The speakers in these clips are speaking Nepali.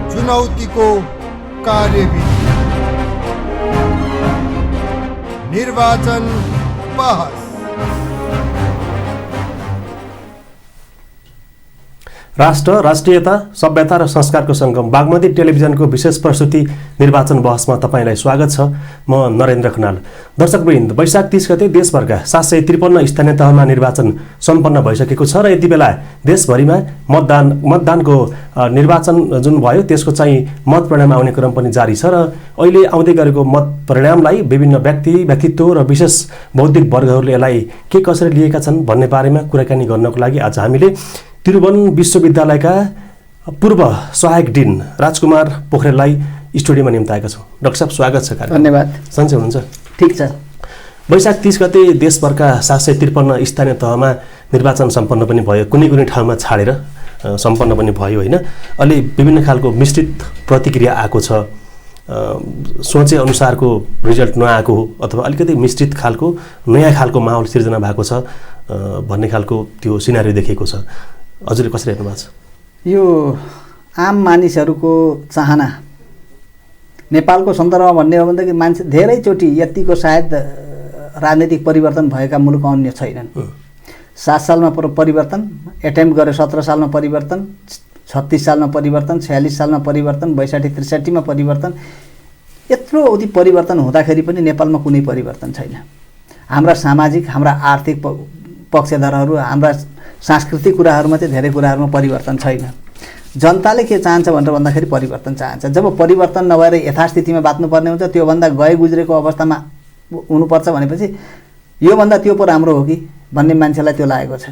चुनौतीको कार्यविधि निर्वाचन बहस। राष्ट्र, राष्ट्रियता, सभ्यता र संस्कारको सङ्गम बागमती टेलिभिजनको विशेष प्रस्तुति निर्वाचन बहसमा तपाईलाई स्वागत छ। म नरेन्द्र खनाल। दर्शकवृन्द, वैशाख 30 गते देशभरका 753 स्थानीय तहमा निर्वाचन सम्पन्न भइसकेको छ र यति बेला देशभरिमा मतदानको निर्वाचन जुन भयो त्यसको चाहिँ मत परिणाम आउने क्रम पनि जारी छ र अहिले आउँदै गरेको मत परिणामलाई विभिन्न व्यक्तित्व र विशेष बौद्धिक वर्गहरूले यसलाई के कसरी लिएका छन् भन्ने बारेमा कुराकानी गर्नको लागि आज हामीले त्रिभुवन विश्वविद्यालयका पूर्व सहायक डिन राजकुमार पोखरेललाई स्टुडियोमा निम्ताएका छौँ। डाक्टर साहब, स्वागत छ। धन्यवाद। सन्चै हुनुहुन्छ? ठिक छ। वैशाख 30 गते देशभरका 753 स्थानीय तहमा निर्वाचन सम्पन्न पनि भयो, कुनै ठाउँमा छाडेर सम्पन्न पनि भयो होइन। अहिले विभिन्न खालको मिश्रित प्रतिक्रिया आएको छ। सोचे अनुसारको रिजल्ट नआएको हो अथवा अलिकति मिश्रित खालको नयाँ खालको माहौल सिर्जना भएको छ भन्ने खालको त्यो सिनारी देखेको छ। हजुरले कसरी हेर्नु भएको छ? यो आम मानिसहरूको चाहना नेपालको सन्दर्भमा भन्ने हो भनेदेखि मान्छे धेरैचोटि यतिको सायद राजनीतिक परिवर्तन भएका मुलुक अन्य छैनन्। 7 सालमा परिवर्तन, एटेम्प्ट गरे 17 सालमा परिवर्तन, 36 सालमा परिवर्तन, 46 सालमा परिवर्तन, 62-63 मा परिवर्तन। यत्रो अवधि परिवर्तन हुँदाखेरि पनि नेपालमा कुनै परिवर्तन छैन। हाम्रा सामाजिक, हाम्रा आर्थिक पक्षधरहरू, हाम्रा सांस्कृतिक कुराहरूमा चाहिँ धेरै कुराहरूमा परिवर्तन छैन। जनताले के चाहन्छ भनेर भन्दाखेरि परिवर्तन चाहन्छ। जब परिवर्तन नभएर यथास्थितिमा बाँच्नुपर्ने हुन्छ, त्योभन्दा गए गुज्रेको अवस्थामा हुनुपर्छ भनेपछि योभन्दा त्यो पो राम्रो हो कि भन्ने मान्छेलाई त्यो लागेको छ।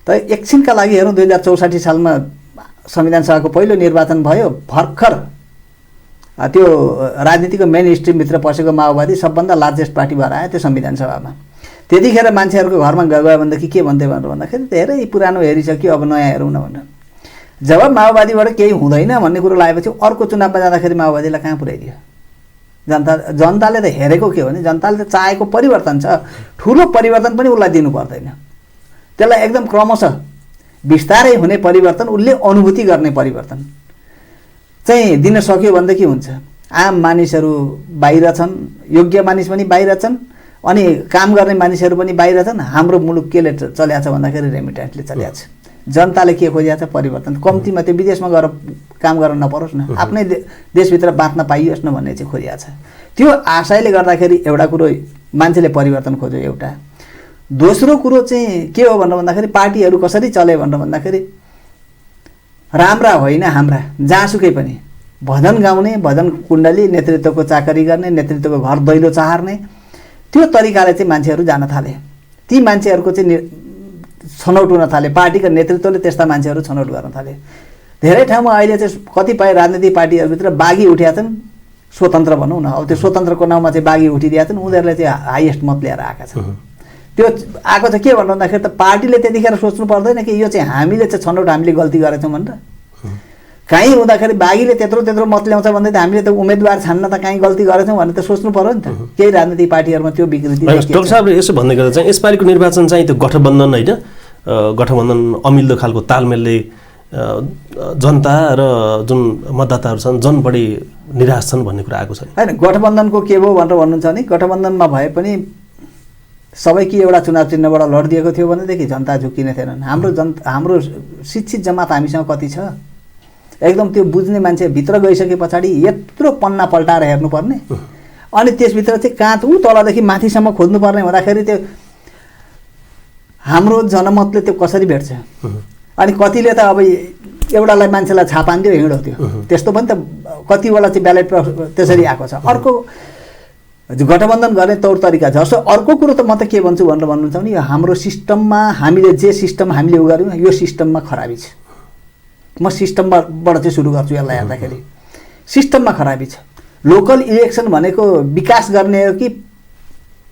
त एकछिनका लागि हेरौँ, 2064 सालमा संविधान सभाको पहिलो निर्वाचन भयो। भर्खर त्यो राजनीतिको मेन स्ट्रिमभित्र पसेको माओवादी सबभन्दा लार्जेस्ट पार्टी भएर आयो त्यो संविधान सभामा। त्यतिखेर मान्छेहरूको घरमा गयो भनेदेखि के भन्थे भनेर भन्दाखेरि धेरै पुरानो हेरिसक्यो, अब नयाँ हेरौँ न भनेर। जब माओवादीबाट केही हुँदैन भन्ने कुरो लागेपछि अर्को चुनावमा जाँदाखेरि माओवादीलाई कहाँ पुर्याइदियो? जनताले त हेरेको के हो भने जनताले त चाहेको परिवर्तन छ। ठुलो परिवर्तन पनि उसलाई दिनु पर्दैन। त्यसलाई एकदम क्रमशः बिस्तारै हुने परिवर्तन, उसले अनुभूति गर्ने परिवर्तन चाहिँ दिन सक्यो भनेदेखि हुन्छ। आम मानिसहरू बाहिर छन्, योग्य मानिस पनि बाहिर छन्, अनि काम गर्ने मानिसहरू पनि बाहिर छन्। हाम्रो मुलुक केले चल्या छ भन्दाखेरि रेमिटेन्सले चल्या छ। जनताले के खोजिया छ? परिवर्तन। कम्तीमा त्यो विदेशमा गएर काम गर्न नपरोस् न, आफ्नै देशभित्र बाँच्न पाइयोस् न भन्ने चाहिँ खोजिया छ। त्यो आशयले गर्दाखेरि एउटा कुरो मान्छेले परिवर्तन खोज्यो। एउटा दोस्रो कुरो चाहिँ के हो भनेर भन्दाखेरि पार्टीहरू कसरी चले भनेर भन्दाखेरि राम्रा होइन, हाम्रा जहाँसुकै पनि भजन गाउने, भजन कुण्डली, नेतृत्वको चाकरी गर्ने, नेतृत्वको घर दैलो चाहर्ने, त्यो तरिकाले चाहिँ मान्छेहरू जान थाले। ती मान्छेहरूको चाहिँ छनौट हुन थाले। पार्टीका नेतृत्वले त्यस्ता मान्छेहरू छनौट गर्न थाले। धेरै ठाउँमा अहिले चाहिँ कतिपय राजनीतिक पार्टीहरूभित्र बागी उठेका छन्, स्वतन्त्र भनौँ न। अब त्यो स्वतन्त्रको नाउँमा चाहिँ बागी उठिदिएका छन्, उनीहरूले चाहिँ हाइएस्ट मत ल्याएर आएका छन्। त्यो आएको चाहिँ के भन्नु भन्दाखेरि त पार्टीले त्यतिखेर सोच्नु पर्दैन कि यो चाहिँ हामीले चाहिँ छनौट हामीले गल्ती गरेछौँ भनेर। काहीँ हुँदाखेरि बाघीले त्यत्रो मत ल्याउँछ भन्दै त हामीले त उम्मेदवार छान्न त काहीँ गल्ती गरेछौँ भनेर त सोच्नु पर्यो नि त। केही राजनीतिक पार्टीहरूमा त्यो विकृति। डाक्टर साहबले यसो भन्दै गर्दा चाहिँ यसपालिको निर्वाचन चाहिँ त्यो गठबन्धन होइन, गठबन्धन अमिल्दो खालको तालमेलले जनता र जुन मतदाताहरू छन् जन बढी निराश छन् भन्ने कुरा आएको छ। होइन, गठबन्धनको के भयो भनेर भन्नुहुन्छ भने गठबन्धनमा भए पनि सबै कि एउटा चुनाव चिन्हबाट लडिदिएको थियो भनेदेखि जनता झुक्किने थिएनन्। हाम्रो शिक्षित जमात हामीसँग कति छ? एकदम त्यो बुझ्ने मान्छे भित्र गइसके पछाडि यत्रो पन्ना पल्टाएर हेर्नुपर्ने, अनि त्यसभित्र चाहिँ कहाँ ऊ तलदेखि माथिसम्म खोज्नुपर्ने हुँदाखेरि त्यो हाम्रो जनमतले त्यो कसरी भेट्छ? अनि कतिले त अब एउटालाई मान्छेलाई छापान्थ्यो, हिँडो थियो। त्यस्तो पनि त कतिवटा चाहिँ ब्यालेट त्यसरी आएको छ। अर्को गठबन्धन गर्ने तौर तरिका छ। अर्को कुरो त म त के भन्छु भनेर भन्नुहुन्छ भने यो हाम्रो सिस्टममा हामीले जे सिस्टम हामीले उ गऱ्यौँ यो सिस्टममा खराबी छ। म सिस्टमबाट चाहिँ सुरु गर्छु यसलाई हेर्दाखेरि। सिस्टममा खराबी छ। लोकल इलेक्सन भनेको विकास गर्ने हो कि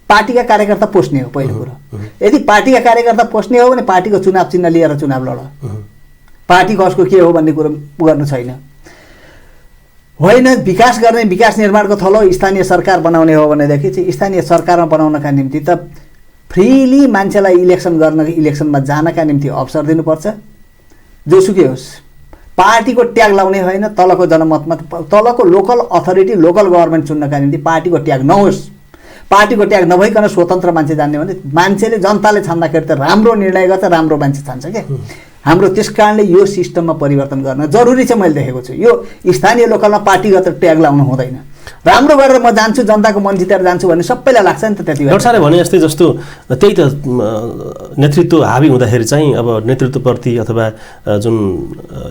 पार्टीका कार्यकर्ता पोस्ने हो? पहिलो कुरो, यदि पार्टीका कार्यकर्ता पोस्ने हो भने पार्टीको चुनाव चिन्ह लिएर चुनाव लड। पार्टी कसको के हो भन्ने कुरो गर्नु छैन। होइन, विकास गर्ने, विकास निर्माणको थलो स्थानीय सरकार बनाउने हो भनेदेखि चाहिँ स्थानीय सरकारमा बनाउनका निम्ति त फ्रीली मान्छेलाई इलेक्सन गर्न, इलेक्सनमा जानका निम्ति अवसर दिनुपर्छ। जोसुकै होस्, पार्टीको ट्याग लाउने होइन, तलको जनमतमा तलको लोकल अथोरिटी लोकल गभर्मेन्ट चुन्नका निम्ति पार्टीको ट्याग नहोस्। पार्टीको ट्याग नभइकन स्वतन्त्र मान्छे जान्ने भने मान्छेले जनताले छान्दाखेरि त राम्रो निर्णय गर्छ, राम्रो मान्छे छान्छ क्या हाम्रो। त्यस कारणले यो सिस्टममा परिवर्तन गर्न जरुरी छ। मैले देखेको छु यो स्थानीय लोकलमा पार्टीगत ट्याग लाउनु हुँदैन। राम्रो गरेर म जान्छु, जनताको मन जितेर जान्छु भन्ने सबैलाई लाग्छ नि त। त्यति डाक्टर साहबले भने जस्तै जस्तो त्यही त नेतृत्व हावी हुँदाखेरि चाहिँ अब नेतृत्वप्रति अथवा जुन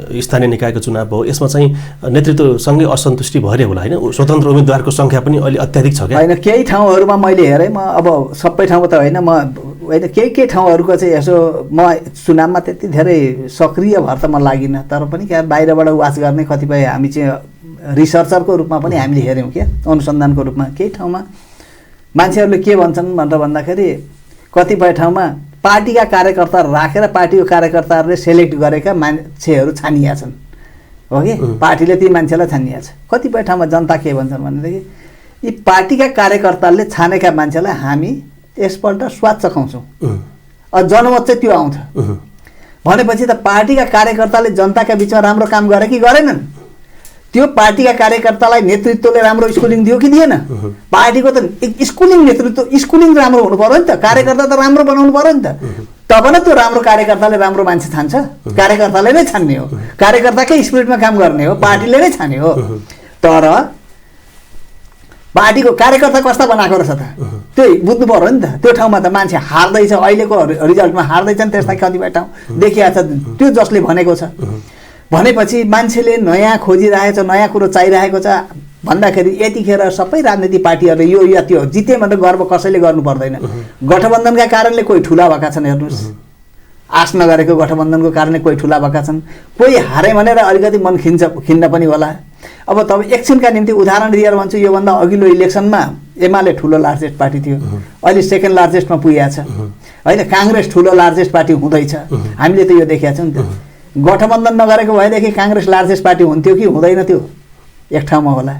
स्थानीय निकायको चुनाव हो यसमा चाहिँ नेतृत्वसँगै असन्तुष्टि भइरहेको होला होइन? स्वतन्त्र उम्मेदवारको सङ्ख्या पनि अलि अत्याधिक छ क्या? होइन, केही ठाउँहरूमा मैले हेरेँ, म अब सबै ठाउँमा त होइन, म होइन केही ठाउँहरूको चाहिँ यसो म चुनावमा त्यति धेरै सक्रिय भएर त म लागिनँ, तर पनि क्या बाहिरबाट वाच गर्ने कतिपय हामी चाहिँ रिसर्चरको रूपमा पनि हामीले हेऱ्यौँ क्या, अनुसन्धानको रूपमा। केही ठाउँमा मान्छेहरूले के भन्छन् भनेर भन्दाखेरि कतिपय ठाउँमा पार्टीका कार्यकर्ता राखेर पार्टीको कार्यकर्ताहरूले सेलेक्ट गरेका मान्छेहरू छानिया छन् हो कि पार्टीले ती मान्छेलाई छानिया छ। कतिपय ठाउँमा जनता के भन्छन् भनेदेखि यी पार्टीका कार्यकर्ताले छानेका मान्छेलाई हामी यसपल्ट स्वाद चखाउँछौँ, जनमत चाहिँ त्यो आउँछ भनेपछि त पार्टीका कार्यकर्ताले जनताका बिचमा राम्रो काम गरे कि गरेनन्? त्यो पार्टीका कार्यकर्तालाई नेतृत्वले राम्रो स्कुलिङ दियो कि दिएन? पार्टीको त स्कुलिङ नेतृत्व स्कुलिङ राम्रो हुनु पर्यो नि त, कार्यकर्ता त राम्रो बनाउनु पर्यो नि त। तब न त्यो राम्रो कार्यकर्ताले राम्रो मान्छे छान्छ। कार्यकर्ताले नै छान्ने हो, कार्यकर्ताकै स्पिरिटमा काम गर्ने हो, पार्टीले नै छान्ने हो। तर पार्टीको कार्यकर्ता कस्ता बनाएको रहेछ त त्यही बुझ्नु पर्यो नि त। त्यो ठाउँमा त मान्छे हार्दैछ, अहिलेको रिजल्टमा हार्दैछन्, त्यस्ता कतिपय ठाउँ देखिया छ। त्यो जसले भनेको छ भनेपछि मान्छेले नयाँ खोजिरहेको छ, नयाँ कुरो चाहिरहेको छ भन्दाखेरि यतिखेर सबै राजनीतिक पार्टीहरूले यो या त्यो जिते भनेर गर्व कसैले गर्नु पर्दैन। गठबन्धनका कारणले कोही ठुला भएका छन्, हेर्नुहोस् आश नगरेको गठबन्धनको कारणले कोही ठुला भएका छन्, कोही हारे भनेर अलिकति मन खिन्न पनि होला। अब तपाईँ एकछिनका निम्ति उदाहरण दिएर भन्छु, योभन्दा अघिल्लो इलेक्सनमा एमाले ठुलो लार्जेस्ट पार्टी थियो, अहिले सेकेन्ड लार्जेस्टमा पुगेको छ होइन। काङ्ग्रेस ठुलो लार्जेस्ट पार्टी हुँदैछ, हामीले त यो देखेका छौँ नि त। गठबन्धन नगरेको भएदेखि काङ्ग्रेस लार्जेस्ट पार्टी हुन्थ्यो कि हुँदैन? त्यो एक ठाउँमा होला।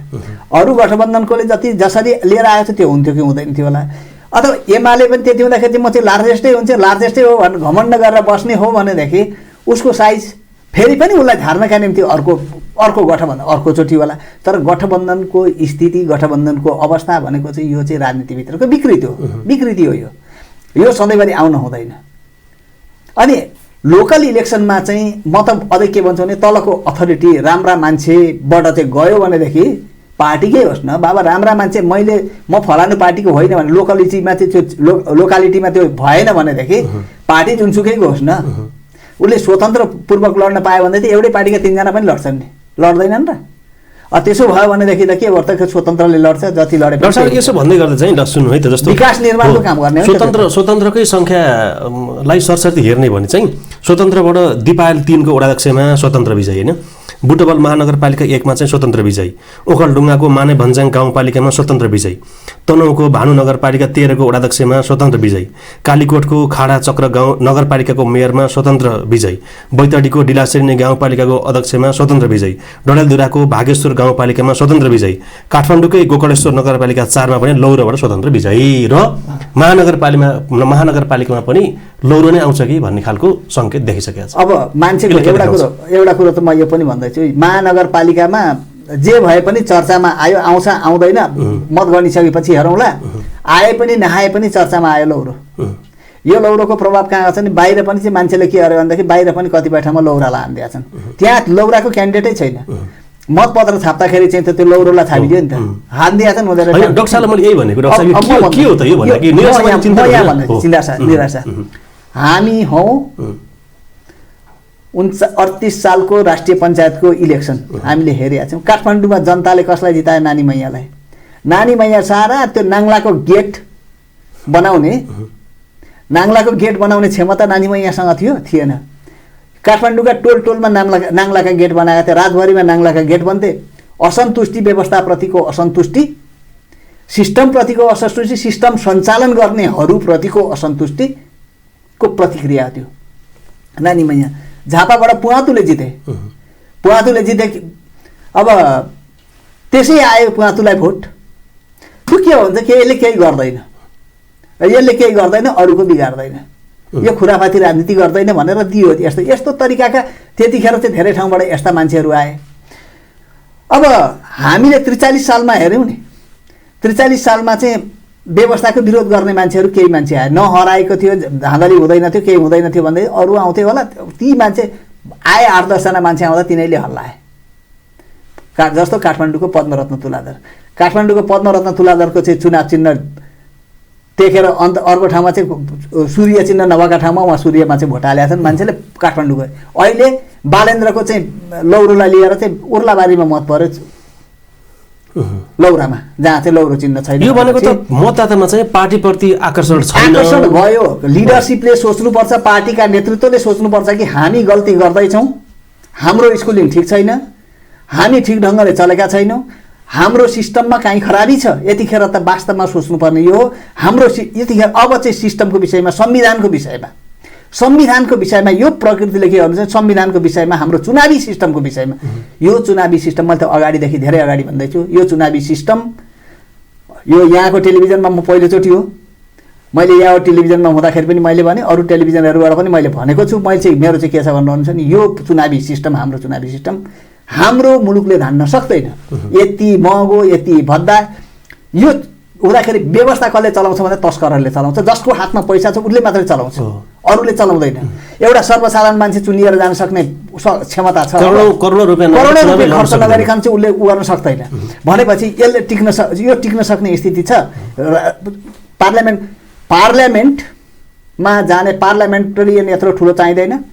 अरू गठबन्धनकोले जसरी लिएर आएको छ त्यो हुन्थ्यो कि हुँदैन थियो होला। अथवा एमाले पनि त्यति हुँदाखेरि म चाहिँ लार्जेस्टै हुन्छ, लार्जेस्टै हो भनेर घमण्ड गरेर बस्ने हो भनेदेखि उसको साइज फेरि पनि उसलाई झार्नका निम्ति अर्को गठबन्धन अर्कोचोटि होला। तर गठबन्धनको स्थिति, गठबन्धनको अवस्था भनेको चाहिँ यो चाहिँ राजनीतिभित्रको विकृति हो, विकृति हो। यो सधैँभरि आउन हुँदैन। अनि लोकल इलेक्सनमा चाहिँ म त अझै के भन्छु भने तलको अथोरिटी राम्रा मान्छेबाट चाहिँ गयो भनेदेखि पार्टीकै होस् न बाबा, राम्रा मान्छे म फलानु पार्टीको होइन भने लोकालिटीमा चाहिँ त्यो लोकालिटीमा त्यो भएन भनेदेखि पार्टी जुनसुकैको होस् न, उसले स्वतन्त्रपूर्वक लड्न पायो भने चाहिँ एउटै पार्टीका 3 जना पनि लड्छन् नि, लड्दैनन् र? त्यसो भयो भनेदेखि त के भयो त, स्वतन्त्रले लड्छ जति लडे। डाक्टर यसो भन्दै गर्दा चाहिँ सुन्नु है त, जस्तो विकास निर्माणको काम गर्ने स्वतन्त्रकै सङ्ख्यालाई सरसर्ती हेर्ने भने चाहिँ स्वतन्त्रबाट दिपायल 3 को वडाध्यक्षमा स्वतन्त्र विजय होइन, बुटवल महानगरपालिका 1 मा चाहिँ स्वतन्त्र विजय, ओखलढुङ्गाको माने भन्ज्याङ गाउँपालिकामा स्वतन्त्र विजय, तनहुँको भानु नगरपालिका 13 को वडाध्यक्षमा स्वतन्त्र विजय, कालीकोटको खाडा चक्र गाउँ नगरपालिकाको मेयरमा स्वतन्त्र विजय, बैतडीको डिलासेरिने गाउँपालिकाको अध्यक्षमा स्वतन्त्र विजय, डडेलधुराको भागेश्वर गाउँपालिकामा स्वतन्त्र विजय, काठमाडौँकै गोकर्णेश्वर नगरपालिका 4 मा पनि लौरोबाट स्वतन्त्र विजय र महानगरपालिकामा पनि लौरो नै आउँछ कि भन्ने खालको सङ्केत देखिसकेको छ। अब मान्छेको एउटा कुरो त म यो पनि भन्दैछु, महानगरपालिकामा जे भए पनि चर्चामा आयो, आउँछ आउँदैन मत गरिसकेपछि हेरौँला, आए पनि नआए पनि चर्चामा आयो लौरो। यो लौरोको प्रभाव कहाँ छ नि, बाहिर पनि चाहिँ मान्छेले के अरे भनेदेखि बाहिर पनि कतिपय ठाउँमा लौरालाई हानिदिएका छन्, त्यहाँ लौराको क्यान्डिडेटै छैन। मतपत्र छाप्दाखेरि चाहिँ त्यो लौरोलाई छापिदियो नि त, हानिदिएका छन् हुँदैन। डाक्टर साहबले मैले यही भनेको, डाक्टर साहब के हो त यो भन्दा कि निराशा हामी हौँ 38 सालको राष्ट्रिय पञ्चायतको इलेक्सन हामीले हेरेका छौँ। काठमाडौँमा जनताले कसलाई जितायो? नानी मैयालाई। नानी मैया सारा त्यो नाङ्लाको गेट बनाउने क्षमता नानी मैयासँग थिएन। काठमाडौँका टोलमा नाङ्लाका गेट बनाएका थिए, रातभरिमा नाङ्लाका गेट बन्थे। असन्तुष्टि, व्यवस्थाप्रतिको असन्तुष्टि, सिस्टमप्रतिको असन्तुष्टि, सिस्टम सञ्चालन गर्नेहरूप्रतिको असन्तुष्टिको प्रतिक्रिया थियो। नानी मैया झापाबाट पुवातुले जिते। अब त्यसै आयो पुवातुलाई भोट। त्यो के भन्छ कि यसले केही गर्दैन, अरूको बिगार्दैन। यो खुराफाती राजनीति गर्दैन भनेर दियो। यस्तो यस्तो तरिकाका त्यतिखेर चाहिँ धेरै ठाउँबाट यस्ता मान्छेहरू आए। अब हामीले 43 सालमा हेऱ्यौँ नि, 43 सालमा चाहिँ व्यवस्थाको विरोध गर्ने मान्छेहरू केही मान्छे आए, नहराएको थियो, धाँधली हुँदैन थियो, केही हुँदैन थियो भन्दै अरू आउँथ्यो होला। ती मान्छे आए, 8-10 जना मान्छे आउँदा तिनीहरूले हल्लाए। जस्तो काठमाडौँको पद्मरत्न तुलाधर, काठमाडौँको पद्मरत्न तुलाधरको चाहिँ चुनाव चिन्ह टेकेर अन्त अर्को ठाउँमा चाहिँ सूर्य चिन्ह नभएका ठाउँमा उहाँ सूर्यमा चाहिँ भोट हालेका छन् मान्छेले काठमाडौँ गए। अहिले बालेन्द्रको चाहिँ लौरोलाई लिएर चाहिँ उर्लाबारीमा मत पर्यो, लौरामा, जहाँ चाहिँ लौरो चिन्ह छैन। यो भनेको त मतदातामा चाहिँ पार्टीप्रति आकर्षण छैन। आकर्षण भयो। लिडरसिपले सोच्नुपर्छ, पार्टीका नेतृत्वले सोच्नुपर्छ कि हामी गल्ती गर्दैछौँ, हाम्रो स्कुलिङ ठिक छैन, हामी ठिक ढङ्गले चलेका छैनौँ, हाम्रो सिस्टममा काहीँ खराबी छ। यतिखेर त वास्तवमा सोच्नुपर्ने यो हो हाम्रो यतिखेर अब चाहिँ सिस्टमको विषयमा, संविधानको विषयमा यो प्रकृतिले के गर्नु चाहिँ संविधानको विषयमा, हाम्रो चुनावी सिस्टमको विषयमा। यो चुनावी सिस्टम मैले त अगाडिदेखि धेरै अगाडि भन्दैछु, यो चुनावी सिस्टम यो यहाँको टेलिभिजनमा म पहिलोचोटि हो, मैले यहाँ टेलिभिजनमा हुँदाखेरि पनि मैले भने, अरू टेलिभिजनहरूबाट पनि मैले भनेको छु। मैले चाहिँ मेरो चाहिँ के छ भन्नुहुन्छ नि, यो चुनावी सिस्टम, हाम्रो चुनावी सिस्टम हाम्रो मुलुकले धान्न सक्दैन। यति महँगो, यति भद्दा, यो हुँदाखेरि व्यवस्था कसले चलाउँछ भने तस्करहरूले चलाउँछ। जसको हातमा पैसा छ उसले मात्रै चलाउँछ, अरूले चलाउँदैन। एउटा सर्वसाधारण मान्छे चुनिएर जान सक्ने क्षमता छ, करोडौँ रुपियाँ खर्च नगरिकन चाहिँ उसले उ गर्न सक्दैन। भनेपछि यसले यो टिक्न सक्ने स्थिति छ। पार्लियामेन्टमा जाने पार्लियामेन्टरियन यत्रो ठुलो चाहिँदैन।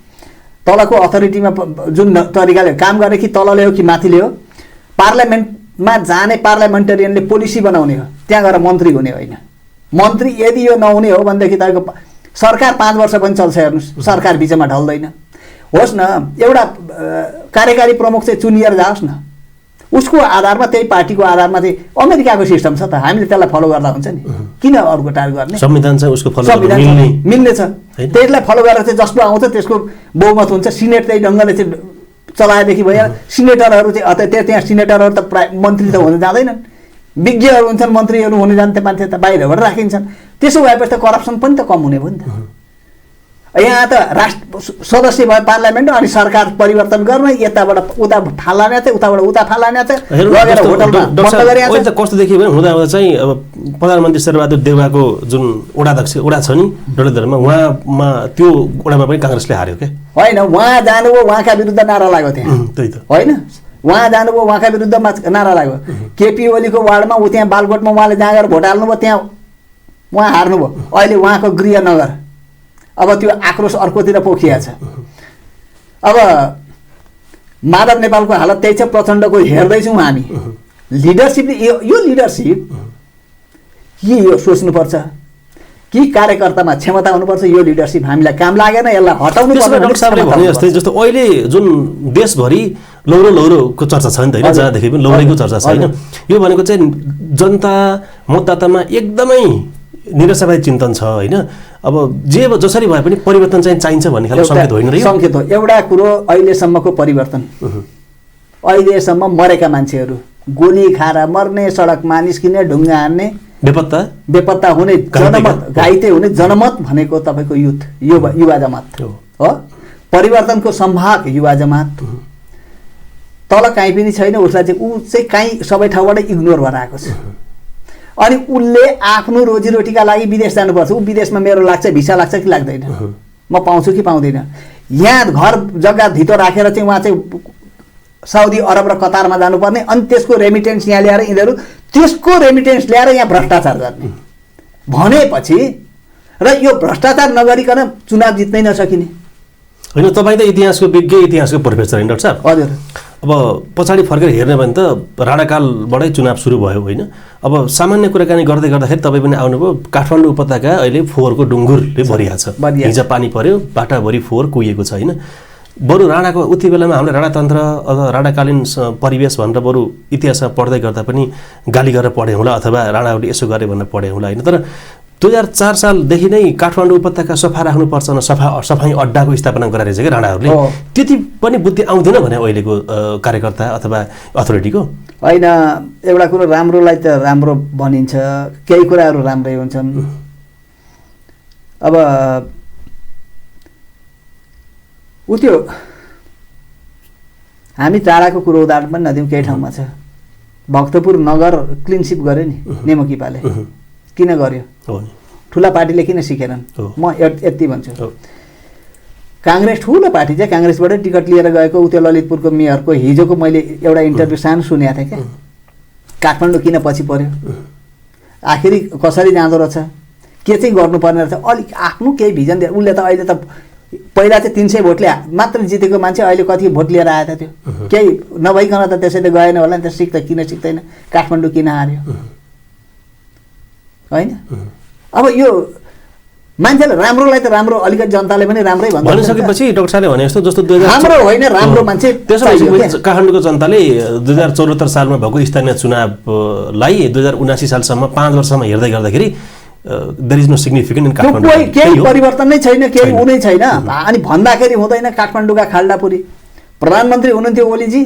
तलको अथोरिटीमा जुन तरिकाले काम गरे कि तलले हो कि माथिले हो, पार्लियामेन्टमा जाने पार्लियामेन्टरियनले पोलिसी बनाउने हो, त्यहाँ गएर मन्त्री हुने होइन। मन्त्री यदि यो नहुने हो भनेदेखि तपाईँको सरकार 5 वर्ष पनि चल्छ। हेर्नुहोस्, सरकार बिचमा ढल्दैन। होस् न, एउटा कार्यकारी प्रमुख चाहिँ चुनिएर जाओस् न, उसको आधारमा, त्यही पार्टीको आधारमा चाहिँ अमेरिकाको सिस्टम छ त, हामीले त्यसलाई फलो गर्दा हुन्छ नि, किन अरूको टार गर्ने? संविधान चाहिँ उसको फलो मिल्ने छ, त्यसलाई फलो गरेर चाहिँ जसको आउँछ त्यसको बहुमत हुन्छ। सिनेट त्यही ढङ्गले चाहिँ चलाएदेखि भयो। सिनेटरहरू चाहिँ त्यहाँ सिनेटरहरू त प्राय मन्त्री त हुन जाँदैनन्, विज्ञहरू हुन्छन्, मन्त्रीहरू हुन जान्छ, मान्छे त बाहिरबाट राखिन्छन्। त्यसो भएपछि त करप्सन पनि त कम हुने भयो नि त। यहाँ त राष्ट्र सदस्य भयो पार्लियामेन्ट, अनि सरकार परिवर्तन गर्न, यताबाट उता फालाने चाहिँ, उताबाट उता फालाने चाहिँ, लगेर होटलमा बन्द गरे। कस्तो देखियो भने हुँदा हुँदा चाहिँ अब प्रधानमन्त्री शेरबहादुर देउवाको जुन वडा छ नि डडेलधुरामा, उहाँमा त्यो वडामा पनि काङ्ग्रेसले हार्यो क्या? होइन, उहाँ जानुभयो, उहाँका विरुद्ध नारा लाग्यो त्यहाँ, त्यही त होइन? उहाँ जानुभयो, उहाँका विरुद्धमा नारा लाग्यो। केपी ओलीको वार्डमा ऊ त्यहाँ बालकोटमा उहाँले जहाँ गएर भोट हाल्नुभयो, त्यहाँ उहाँ हार्नुभयो। अहिले उहाँको गृहनगर अब त्यो आक्रोश अर्कोतिर पोखिया छ। अब माधव नेपालको हालत त्यही छ, प्रचण्डको हेर्दैछौँ हामी। लिडरसिपले यो लिडरसिप कि यो सोच्नुपर्छ कि कार्यकर्तामा क्षमता हुनुपर्छ। यो लिडरसिप हामीलाई काम लागेन, यसलाई हटाउनु पर्छ। जस्तो अहिले जुन देशभरि लौरोको चर्चा छ नि त होइन, जहाँदेखि पनि लौरोको चर्चा छ होइन। यो भनेको चाहिँ जनता मतदातामा एकदमै निराशावादी चिन्तन छ होइन। अब जसरी भए पनि परिवर्तन चाहिँ चाहिन्छ भन्ने खालको सङ्केत होइन र यो? सङ्केत हो। एउटा कुरो, अहिलेसम्मको परिवर्तन, अहिलेसम्म मरेका मान्छेहरू, गोली खाएर मर्ने, सडकमा निस्किने, ढुङ्गा हान्ने, बेपत्ता हुने, जनमत घाइते हुने, जनमत भनेको तपाईँको युवा जमात हो। परिवर्तनको सम्भाग युवा जमात तल काहीँ पनि छैन। उसलाई चाहिँ ऊ चाहिँ काहीँ सबै ठाउँबाट इग्नोर भएर आएको छ। अनि उसले आफ्नो रोजीरोटीका लागि विदेश जानुपर्छ। ऊ विदेशमा मेरो लाग्छ भिसा लाग्छ कि लाग्दैन, म पाउँछु कि पाउँदैन। यहाँ घर जग्गा धितो राखेर चाहिँ उहाँ चाहिँ साउदी अरब र कतारमा जानुपर्ने, अनि त्यसको रेमिटेन्स यहाँ ल्याएर यिनीहरू त्यसको रेमिटेन्स ल्याएर यहाँ भ्रष्टाचार गर्ने भनेपछि, र यो भ्रष्टाचार नगरिकन चुनाव जित्नै नसकिने होइन। तपाईँ त इतिहासको विज्ञ, इतिहासको प्रोफेसर होइन डाक्टर साहब? हजुर। अब पछाडि फर्केर हेर्ने भने त राणाकालबाटै चुनाव सुरु भयो होइन। अब सामान्य कुराकानी गर्दै गर्दाखेरि तपाईँ पनि आउनुभयो। काठमाडौँ उपत्यका अहिले फोहोरको डुङ्गुरले भरिया छ। हिजो पानी पर्यो, बाटाभरि फोहोर कुहिएको छ होइन। बरु राणाको उति बेलामा हामीले राणातन्त्र अथवा राणाकालीन परिवेश भनेर बरु इतिहासमा पढ्दै गर्दा पनि गाली गरेर पढेँ होला, अथवा राणाहरूले यसो गरे भनेर पढेँ होला होइन। तर 2004 सालदेखि नै काठमाडौँ उपत्यका सफा राख्नुपर्छ न, सफाई अड्डाको स्थापना गराएर चाहिँ राणाहरूले त्यति पनि बुद्धि आउँदैन भने अहिलेको कार्यकर्ता अथवा अथोरिटीको? होइन, एउटा कुरो राम्रोलाई त राम्रो भनिन्छ, केही कुराहरू राम्रै हुन्छन्। अब ऊ त्यो हामी टाढाको कुरो उदाहरण पनि नदिउँ, केही ठाउँमा छ। भक्तपुर नगर क्लिनसिप गर्यो नि नेमुकिपाले, किन गर्यो? ठुला पार्टीले किन सिकेनन्? म यति भन्छु, काङ्ग्रेस ठुलो पार्टी चाहिँ काङ्ग्रेसबाटै टिकट लिएर गएको ऊ त्यो ललितपुरको मेयरको हिजोको मैले एउटा इन्टरभ्यू सानो सुनेको थिएँ क्या, काठमाडौँ किन पछि पर्यो, आखिरी कसरी जाँदो रहेछ, के चाहिँ गर्नुपर्ने रहेछ, अलिक आफ्नो केही भिजन दिएर। उसले त अहिले त पहिला चाहिँ 300 भोटले मात्र जितेको मान्छे अहिले कति भोट लिएर आएको थियो, केही नभइकन त त्यसैले गएन होला नि त। किन सिक्दैन, काठमाडौँ किन हार्यो होइन? अब यो मान्छेले राम्रोलाई त राम्रो, अलिकति जनताले पनि राम्रै भनिसकेपछि डाक्टर साहबले भने जस्तो 2000 राम्रो होइन, राम्रो मान्छे। त्यसो काठमाडौँको जनताले 2074 सालमा भएको स्थानीय चुनावलाई 2079 सालसम्म 5 वर्षमा हेर्दै गर्दाखेरि there is no significant in Kathmandu, केही परिवर्तन नै छैन, केही हुनै छैन। अनि भन्दाखेरि हुँदैन, काठमाडौँका खाल्डापुरी प्रधानमन्त्री हुनुहुन्थ्यो ओलीजी,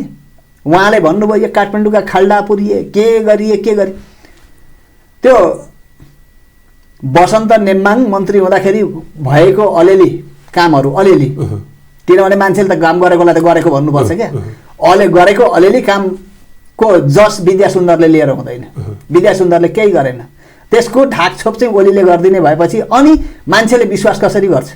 उहाँले भन्नुभयो यो काठमाडौँका खाल्डापुरी के गरिए त्यो वसन्त नेम्बाङ मन्त्री हुँदाखेरि भएको अलिअलि कामहरू, अलिअलि, किनभने मान्छेले त काम गरेकोलाई त गरेको भन्नुपर्छ क्या, गरेको अलिअलि कामको जस विद्यासुन्दरले लिएर हुँदैन, विद्यासुन्दरले केही गरेन। त्यसको ढाकछोप चाहिँ ओलीले गरिदिने भएपछि अनि मान्छेले विश्वास कसरी गर्छ?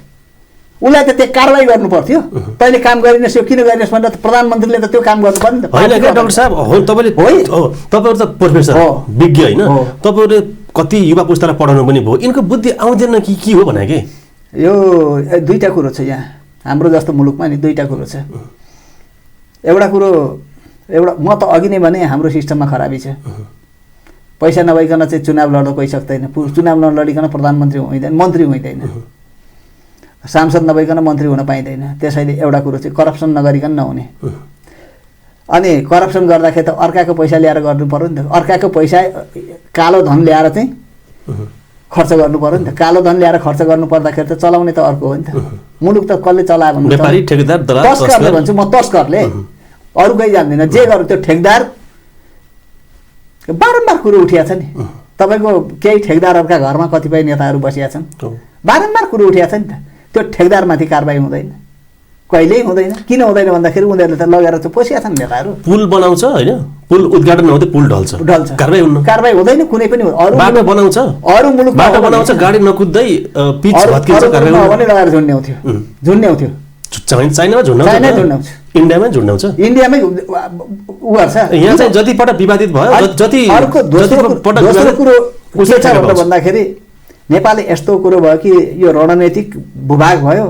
उसलाई त त्यो कारवाही गर्नु पर्थ्यो, तैँले काम गरिनस्, यो किन गरिनस् भनेर त प्रधानमन्त्रीले त त्यो काम गर्नु पर्ने त होइन। डाक्टर साहब हो, तपाईँहरू त प्रोफेसर विज्ञ होइन, तपाईँहरूले कति युवा पुस्तालाई पढाउनु पनि भयो, यिनको बुद्धि आउँदैन कि के हो भने कि यो दुईटा कुरो छ यहाँ हाम्रो जस्तो मुलुकमा नि, दुईटा कुरो छ। एउटा कुरो म त अघि नै भने हाम्रो सिस्टममा खराबी छ। पैसा नभइकन चाहिँ चुनाव लड्न कोही सक्दैन, चुनाव नलडिकन प्रधानमन्त्री हुँदैन, मन्त्री हुँदैन, सांसद नभइकन मन्त्री हुन पाइँदैन। त्यसैले एउटा कुरो चाहिँ करप्सन नगरिकन नहुने। अनि करप्सन गर्दाखेरि त अर्काको पैसा ल्याएर गर्नु पर्यो नि त, अर्काको पैसा कालो धन ल्याएर चाहिँ खर्च गर्नु पर्यो नि त। कालो धन ल्याएर खर्च गर्नु पर्दाखेरि त चलाउने त अर्को हो नि त। मुलुक त कसले चलायो भन्नु, तस्करले भन्छु म, तस्करले, अरू कोही जान्दिनँ। जे गर्यो त्यो ठेकदार बारम्बार कुरो उठिया छ नि। तपाईँको केही ठेकदारहरूका घरमा कतिपय नेताहरू बसिया छन्, बारम्बार कुरो उठिया छ नि त। त्यो ठेकदारमाथि कारबाही हुँदैन, कहिल्यै हुँदैन। किन हुँदैन भन्दाखेरि उनीहरूले त लगेर चाहिँ पोसिया छन् नेताहरू। पुल बनाउँछ होइन, पुल उद्घाटन नहुँदै पुल ढल्छ, कारबाही हुँदैन कुनै पनि। बाटो बनाउँछ, अरू मुलुक बाटो बनाउँछ, गाडी नकुद्दै पिच भत्किन्छ, कारबाही पनि लगाएर झुन्ड्याउँथ्यो। चाइनामा झुन्ड्याउँछ, इन्डियामै झुन्ड्याउँछ, इन्डियामै उ गर्छ। यहाँ चाहिँ जति पटक विवादित भयो, जति दोस्रो कुरो के छ भन्दाखेरि नेपालले यस्तो कुरो भयो कि यो रणनीतिक भूभाग भयो।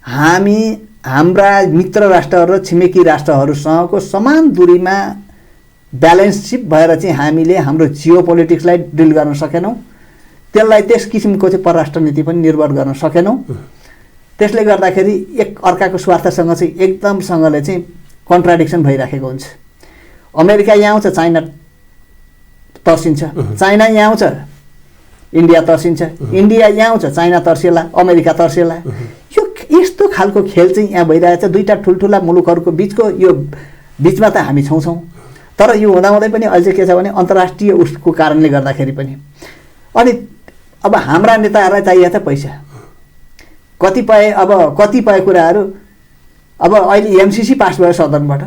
हामी हाम्रा मित्र राष्ट्रहरू र छिमेकी राष्ट्रहरूसँगको समान दूरीमा ब्यालेन्ससिप भएर चाहिँ हामीले हाम्रो जियो पोलिटिक्सलाई डिल गर्न सकेनौँ। त्यसलाई त्यस किसिमको चाहिँ परराष्ट्र नीति पनि निर्भर गर्न सकेनौँ। त्यसले गर्दाखेरि एक अर्काको स्वार्थसँग चाहिँ एकदमसँगले चाहिँ कन्ट्राडिक्सन भइराखेको हुन्छ। अमेरिका यहाँ आउँछ, चाइना तर्सिन्छ, चाइना यहाँ आउँछ, इन्डिया तर्सिन्छ, इन्डिया यहाँ आउँछ, चाइना तर्सिएला, अमेरिका तर्सिएला। यो यस्तो खालको खेल चाहिँ यहाँ भइरहेछ दुईवटा ठुल्ठुला मुलुकहरूको बिचको। यो बिचमा त हामी छौँ, तर यो हुँदाहुँदै पनि अहिले के छ भने अन्तर्राष्ट्रिय उसको कारणले गर्दाखेरि पनि। अनि अब हाम्रा नेताहरूलाई चाहिएको छ पैसा, कतिपय कुराहरू। अब अहिले एमसिसी पास भयो सदनबाट,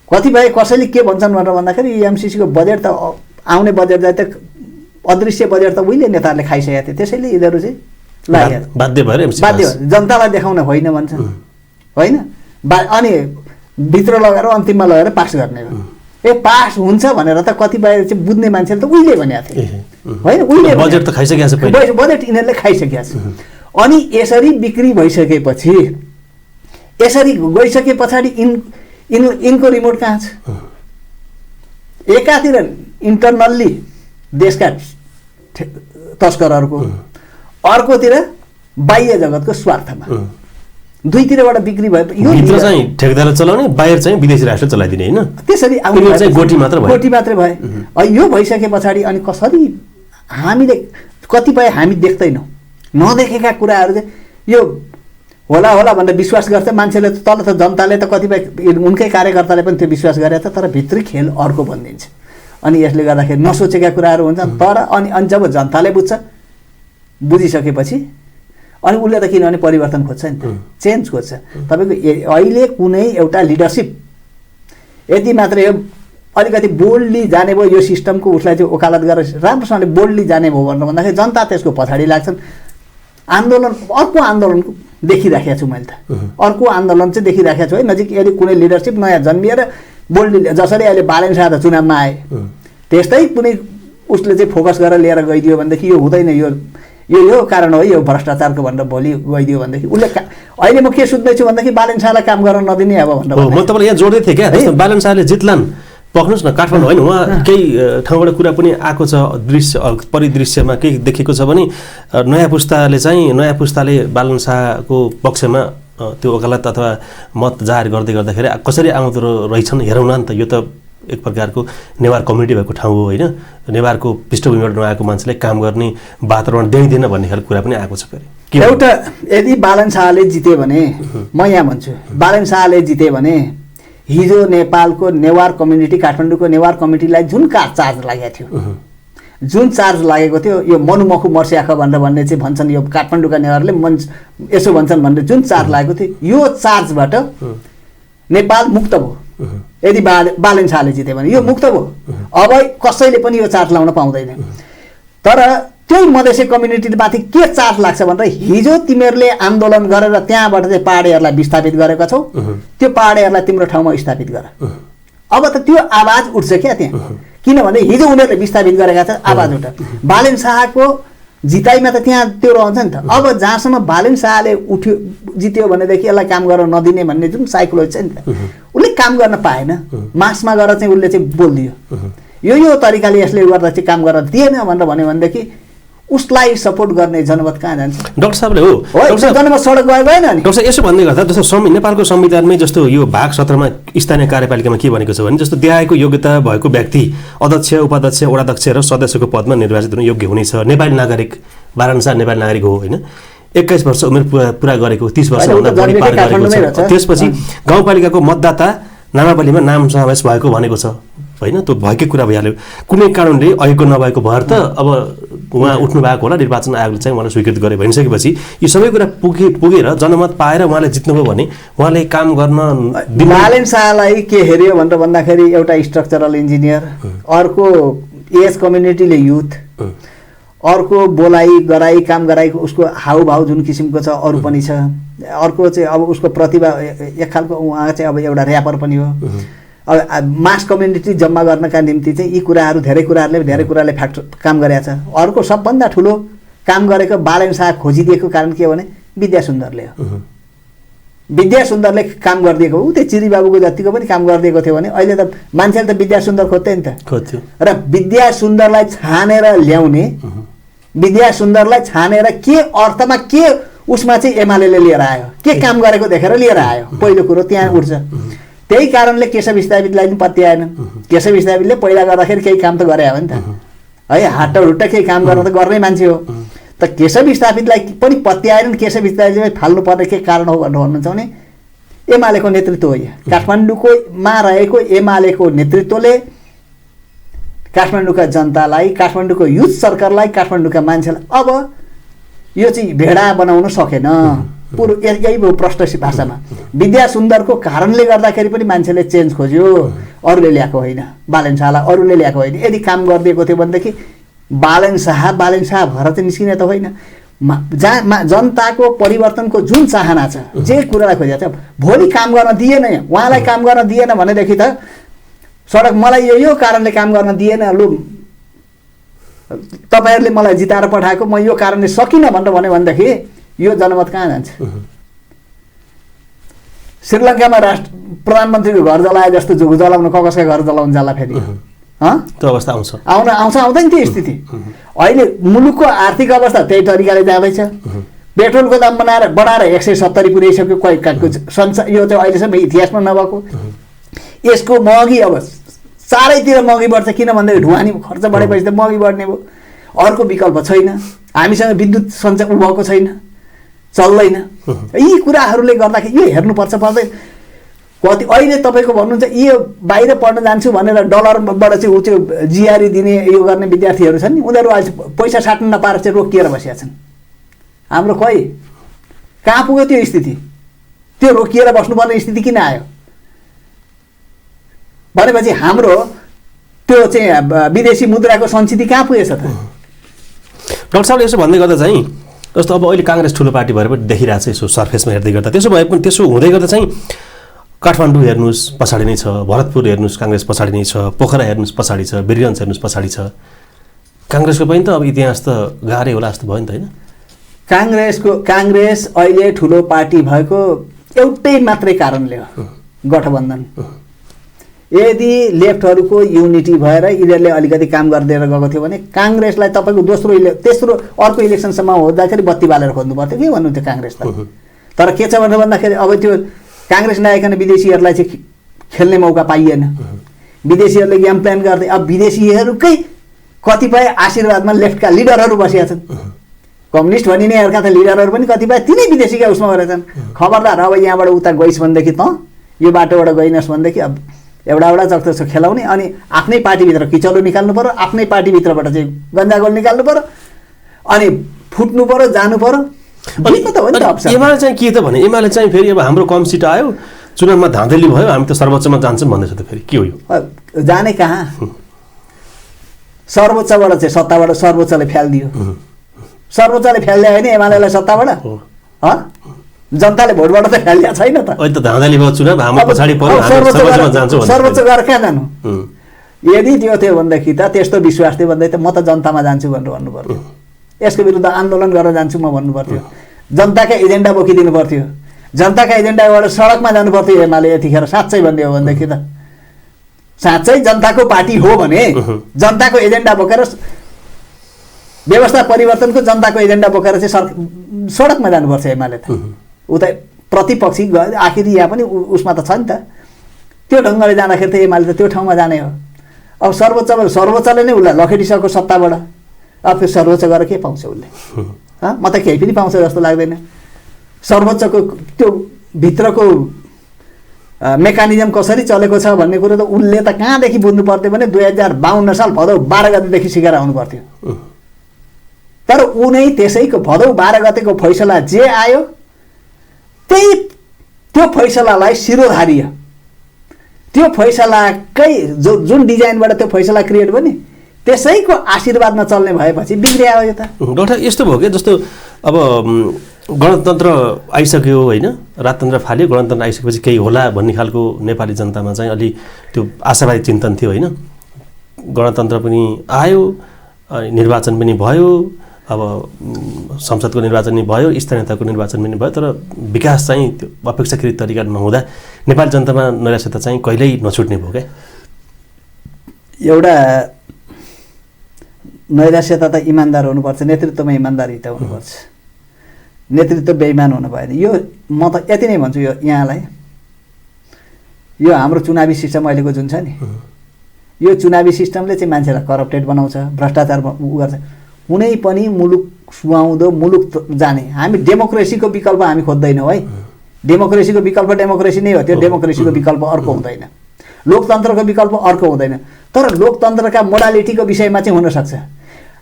कतिपय कसैले के भन्छन् भनेर भन्दाखेरि एमसिसीको बजेट त आउने बजेट चाहिँ त अदृश्य बजेट त उहिले नेताहरूले खाइसकेका थिए, त्यसैले यिनीहरू चाहिँ बाध्य भएर जनतालाई देखाउन होइन भन्छन् होइन। अनि भित्र लगेर अन्तिममा लगेर पास गर्ने हो। पास हुन्छ भनेर त कतिपय चाहिँ बुझ्ने मान्छेले त उहिले भनेको थिए होइन, उहिले बजेट त खाइसकेको छ, बजेट यिनीहरूले खाइसकेको छ। अनि यसरी बिक्री भइसकेपछि, यसरी गइसके पछाडि यिनको रिमोट कहाँ छ? एकातिर इन्टरनल्ली देशका तस्करहरूको, अर्कोतिर बाह्य जगतको स्वार्थमा, दुईतिरबाट बिक्री भए भित्र चाहिँ ठेकदार चलाउने, बाहिर चाहिँ विदेशी राष्ट्र चलाइदिने होइन। त्यसरी गोटी मात्रै भयो। यो भइसके पछाडि अनि कसरी हामीले कतिपय हामी देख्दैनौँ, नदेखेका कुराहरू चाहिँ यो होला भनेर विश्वास गर्छ मान्छेले। तल त जनताले त कतिपय उनकै कार्यकर्ताले पनि त्यो विश्वास गरेको छ, तर भित्री खेल अर्को बनिदिन्छ। अनि यसले गर्दाखेरि नसोचेका कुराहरू हुन्छन्। तर अनि जब जनताले बुझिसकेपछि अनि उसले त किनभने परिवर्तन खोज्छ नि त, चेन्ज खोज्छ। तपाईँको अहिले कुनै एउटा लिडरसिप यति मात्र यो अलिकति बोल्डली जाने भयो, यो सिस्टमको उसलाई चाहिँ वकालत गरेर राम्रोसँगले बोल्डली जाने भयो भनेर भन्दाखेरि जनता त्यसको पछाडि लाग्छन्। आन्दोलन अर्को आन्दोलन देखिराखेको छु मैले त, अर्को आन्दोलन चाहिँ देखिराखेको छु है नजिक। यदि कुनै लिडरसिप नयाँ जन्मिएर बोल्डली, जसरी अहिले बालेन शाह त चुनावमा आए त्यस्तै कुनै उसले चाहिँ फोकस गरेर लिएर गइदियो भनेदेखि यो हुँदैन, यो कारण हो यो भ्रष्टाचारको भनेर भोलि गइदियो भनेदेखि उसले अहिले म के सुन्दैछु भनेदेखि बालेन शाहलाई काम गर्न नदिने अब भनेर। म तपाईँलाई यहाँ जोड्दै थिएँ क्या, बालेन शाहले जित्लान् पक्नुहोस् न काठमाडौँ होइन, उहाँ केही ठाउँबाट कुरा पनि आएको छ, परिदृश्यमा केही देखेको छ भने नयाँ पुस्ताले बालन शाहको पक्षमा त्यो वकालत अथवा मत जाहेर गर्दै गर्दाखेरि कसरी आउँदो रहेछन् हेरौँ न त। यो त एक प्रकारको नेवार कम्युनिटी भएको ठाउँ हो होइन, नेवारको पृष्ठभूमिबाट नआएको मान्छेलाई काम गर्ने वातावरण दिँदैन भन्ने खालको कुरा पनि आएको छ। फेरि एउटा यदि बालन शाहले जित्यो भने, म यहाँ भन्छु बालन शाहले जित्यो भने हिजो नेपालको नेवार कम्युनिटी, काठमाडौँको नेवार कम्युनिटीलाई जुन चार्ज लागेको थियो, यो मनुमखु मर्स्याख भनेर भन्ने चाहिँ भन्छन्, यो काठमाडौँका नेवारले यसो भन्छन् भनेर जुन चार्ज लागेको थियो, यो चार्जबाट नेपाल मुक्त भयो। यदि बालेन शाहले जित्यो भने यो मुक्त भयो, अब कसैले पनि यो चार्ज लाउन पाउँदैन। तर त्यही मधेसी कम्युनिटीमाथि के चार्ज लाग्छ भनेर हिजो तिमीहरूले आन्दोलन गरेर त्यहाँबाट चाहिँ पहाडेहरूलाई विस्थापित गरेका छौ, त्यो पहाडेहरूलाई तिम्रो ठाउँमा स्थापित गर। अब त त्यो आवाज उठ्छ क्या त्यहाँ, किनभने हिजो उनीहरूले विस्थापित गरेका छ, आवाज उठ। बालेन शाहको जिताइमा त त्यहाँ त्यो रहन्छ नि त। अब जहाँसम्म बालेन शाहले जित्यो भनेदेखि यसलाई काम गर्न नदिने भन्ने जुन साइकोलोजी छ नि त, उसले काम गर्न पाएन, मासमा गएर चाहिँ उसले चाहिँ बोलिदियो यो तरिकाले यसले गर्दा चाहिँ काम गर्न दिएन भनेर भन्यो भनेदेखि उसलाई सपोर्ट गर्ने जनमत कहाँ जान्छ? डाक्टर साहबले हो जनमत सडक गयो भएन नि। डाक्टर साहब यसो भन्दै गर्दा जस्तो नेपालको संविधानमै जस्तो यो भाग 17मा स्थानीय कार्यपालिकामा के भनेको छ भने जस्तो देहायको योग्यता भएको व्यक्ति अध्यक्ष, उपाध्यक्ष, वडाध्यक्ष र सदस्यको पदमा निर्वाचित हुन योग्य हुनेछ। नेपाली नागरिक, बालन शाह नेपाली नागरिक हो होइन, 21 वर्ष उमेर पुरा गरेको, 30 वर्षभन्दा बढी पार गरेको छ। त्यसपछि गाउँपालिकाको मतदाता नामावलीमा नाम समावेश भएको भनेको छ होइन, त्यो भएकै कुरा भइहाल्यो। कुनै कारणले अहिलेको नभएको भएर त अब उहाँ उठ्नु भएको होला, निर्वाचन आयोगले चाहिँ उहाँलाई स्वीकृत गरे भनिसकेपछि यो सबै कुरा पुगेर जनमत पाएर उहाँले जित्नुभयो भने उहाँले काम गर्न बालेन शाहलाई के हेऱ्यो भनेर भन्दाखेरि एउटा स्ट्रक्चरल इन्जिनियर, अर्को एज कम्युनिटीले युथ, अर्को बोलाइ गराई काम गराइको उसको हाउभाउ जुन किसिमको छ अरू पनि छ, अर्को चाहिँ अब उसको प्रतिभा एक खालको उहाँ चाहिँ अब एउटा ऱ्यापर पनि हो। अब मास कम्युनिटी जम्मा गर्नका निम्ति चाहिँ यी कुराहरू धेरै कुराले काम गरेको छ। अर्को सबभन्दा ठुलो काम गरेको बालेन शाह खोजिदिएको कारण के हो भने विद्या सुन्दरले हो। विद्या सुन्दरले काम गरिदिएको हो, त्यो चिरी बाबुको जतिको पनि काम गरिदिएको थियो भने अहिले त मान्छेले त विद्या सुन्दर खोज्थे नि त। र विद्या सुन्दरलाई छानेर ल्याउने, विद्या सुन्दरलाई छानेर के अर्थमा के उसमा चाहिँ एमाले लिएर आयो, के काम गरेको देखेर लिएर आयो, पहिलो कुरो त्यहाँ उठ्छ। त्यही कारणले केशव स्थापितलाई पनि पत्याएन। केशव स्थापितले पहिला गर्दाखेरि केही काम त गरे हो नि त है, हाट्टा हुट्टा केही काम गर्न त गर्ने मान्छे हो। त केशव स्थापितलाई पनि पत्याएन, केशव स्थापितलाई फाल्नुपर्ने के कारण हो भनेर भन्नुहुन्छ भने एमालेको नेतृत्व हो। यहाँ काठमाडौँकोमा रहेको एमालेको नेतृत्वले काठमाडौँका जनतालाई, काठमाडौँको युथ सर्कललाई, काठमाडौँका मान्छेलाई अब यो चाहिँ भेडा बनाउन सकेन। पुरो यही भयो प्रष्ट भाषामा। विद्या सुन्दरको कारणले गर्दाखेरि पनि मान्छेले चेन्ज खोज्यो, अरूले ल्याएको होइन। बालेन शाहलाई अरूले ल्याएको होइन। यदि काम गरिदिएको थियो भनेदेखि बालेन शाह भएर चाहिँ निस्किने त होइन। जहाँ जनताको परिवर्तनको जुन चाहना छ, जे कुरालाई खोजेको छ, भोलि काम गर्न दिएन, उहाँलाई काम गर्न दिएन भनेदेखि त सडक मलाई यो कारणले काम गर्न दिएन, लु तपाईँहरूले मलाई जिताएर पठाएको, म यो कारणले सकिनँ भनेर भन्यो भनेदेखि यो जनमत कहाँ जान्छ? श्रीलङ्कामा प्रधानमन्त्रीको घर जलाए जस्तो जोग जलाउन कसका घर जलाउन जाला फेरि त्यो अवस्था आउँदैन त्यो स्थिति। अहिले मुलुकको आर्थिक अवस्था त्यही तरिकाले जाँदैछ। पेट्रोलको दाम बढाएर 170 पुर्याइसक्यो। यो चाहिँ अहिलेसम्म इतिहासमा नभएको। यसको महँगी अब चारैतिर महँगी बढ्छ, किन भन्दाखेरि ढुवानी खर्च बढेपछि त महँगी बढ्ने भयो। अर्को विकल्प छैन। हामीसँग विद्युत सञ्चार भएको छैन, चल्दैन। यी कुराहरूले गर्दाखेरि यो हेर्नुपर्छ पर्दैन। कति अहिले तपाईँको भन्नुहुन्छ यो बाहिर पढ्न जान्छु भनेर डलरबाट चाहिँ ऊ त्यो जिआरई दिने यो गर्ने विद्यार्थीहरू छन् नि, उनीहरू अहिले पैसा साट्न नपाएर चाहिँ रोकिएर बसेका छन्। हाम्रो खै कहाँ पुग्यो त्यो स्थिति? त्यो रोकिएर बस्नुपर्ने स्थिति किन आयो भनेपछि हाम्रो त्यो चाहिँ विदेशी मुद्राको सञ्चिति कहाँ पुगेछ त? डाक्टर साहबले यसो भन्दै गर्दा चाहिँ जस्तो अब अहिले काङ्ग्रेस ठुलो पार्टी भएर पनि देखिरहेको छ यसो सर्फेसमा हेर्दै गर्दा, त्यसो भए पनि त्यसो हुँदै गर्दा चाहिँ काठमाडौँ हेर्नुहोस् पछाडि नै छ, भरतपुर हेर्नुहोस् काङ्ग्रेस पछाडि नै छ, पोखरा हेर्नुहोस् पछाडि छ, वीरगञ्ज हेर्नुहोस् पछाडि छ। काङ्ग्रेसको पनि त अब इतिहास त गाह्रै होला जस्तो भयो नि त होइन? काङ्ग्रेस अहिले ठुलो पार्टी भएको एउटै मात्रै कारणले हो, गठबन्धन। यदि लेफ्टहरूको युनिटी भएर यिनीहरूले अलिकति काम गरिदिएर गएको थियो भने काङ्ग्रेसलाई तपाईँको तेस्रो अर्को इलेक्सनसम्म हुँदाखेरि बत्ती बालेर खोज्नु पर्थ्यो। के भन्नु थियो काङ्ग्रेसलाई? तर के छ भनेर भन्दाखेरि अब त्यो काङ्ग्रेस नआइकन विदेशीहरूलाई चाहिँ खेल्ने मौका पाइएन। विदेशीहरूले गेम प्लान गर्दै अब विदेशीहरूकै कतिपय आशीर्वादमा लेफ्टका लिडरहरू बसिया छन्। कम्युनिस्ट भनिनेहरूका त लिडरहरू पनि कतिपय तिनै विदेशीका उसमा गरेका छन्। खबरदार अब यहाँबाट उता गइस् भनेदेखि त यो बाटोबाट गइनस् भनेदेखि अब एउटा जस्तो खेलाउने अनि आफ्नै पार्टीभित्र किचलो निकाल्नु पर्यो, आफ्नै पार्टीभित्रबाट चाहिँ गन्जागोल निकाल्नु पर्यो अनि फुट्नु पर्यो, जानु पर्यो। एमाले चाहिँ के त भने एमाले चाहिँ फेरि अब हाम्रो कम सिट आयो, चुनावमा धाँधली भयो, हामी त सर्वोच्चमा जान्छौँ भन्दैछ त फेरि के हो यो? जाने कहाँ? सर्वोच्चबाट चाहिँ सत्ताबाट सर्वोच्चले फ्यालिदियो। सर्वोच्चले फ्यालिदियो होइन एमालेलाई सत्ताबाट? जनताले भोटबाट त फ्यालिदिएको छैन त। अहिले त धाँधली भयो चुनाव, हाम्रो पछाडि पर्यो, सर्वोच्चमा जान्छौँ। सर्वोच्च गएर कहाँ जानु? यदि त्यो थियो भनेदेखि त त्यस्तो विश्वास थियो भन्दै त म त जनतामा जान्छु भनेर भन्नु पर्थ्यो। यसको विरुद्ध आन्दोलन गरेर जान्छु म भन्नु पर्थ्यो। जनताका एजेन्डा बोकिदिनु पर्थ्यो। जनताका एजेन्डाबाट सडकमा जानु पर्थ्यो एमाले यतिखेर साँच्चै भन्ने हो भनेदेखि त। साँच्चै जनताको पार्टी हो भने जनताको एजेन्डा बोकेर व्यवस्था परिवर्तनको जनताको एजेन्डा बोकेर चाहिँ सडकमा जानुपर्छ एमाले त। उता प्रतिपक्षी आखिर यहाँ पनि उसमा त छ नि त। त्यो ढङ्गले जाँदाखेरि त एमाले त त्यो ठाउँमा जाने हो। अब सर्वोच्चले नै उसलाई लखेटिसकेको सत्ताबाट अब त्यो सर्वोच्च गएर के पाउँछ उसले? म त केही पनि पाउँछ जस्तो लाग्दैन। सर्वोच्चको त्यो भित्रको मेकानिजम कसरी चलेको छ भन्ने कुरो त उसले त कहाँदेखि बुझ्नु पर्थ्यो भने 2052 साल भदौ 12 गतेदेखि सिकाएर आउनु पर्थ्यो। तर उनै त्यसैको भदौ 12 गतेको फैसला जे आयो त्यो फैसलालाई शिरोधार्य, त्यो फैसलाकै जुन डिजाइनबाट त्यो फैसला क्रिएट भयो नि त्यसैको आशीर्वादमा चल्ने भएपछि बिग्रिया हो यो त। डाक्टर यस्तो भयो क्या, जस्तो अब गणतन्त्र आइसक्यो होइन, राजतन्त्र फाल्यो, गणतन्त्र आइसकेपछि केही होला भन्ने खालको नेपाली जनतामा चाहिँ अलि त्यो आशावादी चिन्तन थियो होइन। गणतन्त्र पनि आयो, निर्वाचन पनि भयो, अब संसदको निर्वाचन पनि भयो, स्थानीयताको निर्वाचन पनि भयो, तर विकास चाहिँ त्यो अपेक्षाकृत तरिका नहुँदा नेपाली जनतामा नैराश्यता चाहिँ कहिल्यै नछुट्ने भयो क्या। एउटा नैराश्यता त इमान्दार हुनुपर्छ, नेतृत्वमा इमान्दारिता हुनुपर्छ, नेतृत्व बेइमान हुनु भएन। यो म त यति नै भन्छु यहाँलाई, यो हाम्रो चुनावी सिस्टम अहिलेको जुन छ नि यो चुनावी सिस्टमले चाहिँ मान्छेलाई करप्टेड बनाउँछ, भ्रष्टाचार गर्छ। कुनै पनि मुलुक सुहाउँदो मुलुक जाने हामी डेमोक्रेसीको विकल्प हामी खोज्दैनौँ है। डेमोक्रेसीको विकल्प डेमोक्रेसी नै हो, त्यो डेमोक्रेसीको विकल्प अर्को हुँदैन। लोकतन्त्रको विकल्प अर्को हुँदैन। तर लोकतन्त्रका मोडालिटीको विषयमा चाहिँ हुनसक्छ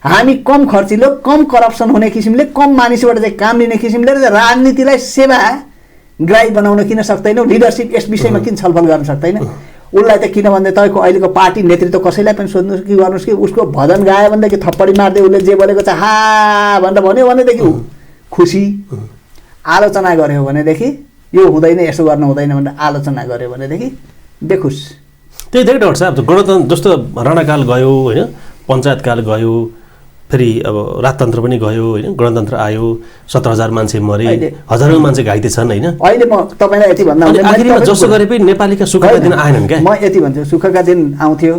हामी कम खर्चिलो, कम करप्सन हुने किसिमले, कम मानिसबाट चाहिँ काम लिने किसिमले राजनीतिलाई सेवाग्राही बनाउन किन सक्दैनौँ? लिडरसिप यस विषयमा किन छलफल गर्न सक्दैन? उसलाई त किन भन्दै तपाईँको अहिलेको पार्टी नेतृत्व कसैलाई पनि सोध्नुहोस् कि गर्नुहोस् कि उसको भजन गायो भनेदेखि थप्पडी मार्दै उसले जे बोलेको छ हा भनेर भन्यो भनेदेखि खुसी, आलोचना गर्यो भनेदेखि यो हुँदैन यसो गर्नु हुँदैन भनेर आलोचना गर्यो भनेदेखि बेखुस। त्यही धेरै डाक्टर साहब, गणतन्त्र जस्तो राणाकाल गयो होइन, पञ्चायतकाल गयो, फेरि अब राजतन्त्र पनि गयो होइन, गणतन्त्र आयो, 17,000 मान्छे मरे, हजारौँ मान्छे घाइते छन् होइन। अहिले म तपाईँलाई यति भन्दा जसो गरे पनि नेपालीका सुखका दिन आएनन् क्या। म यति भन्छु सुखका दिन आउँथ्यो,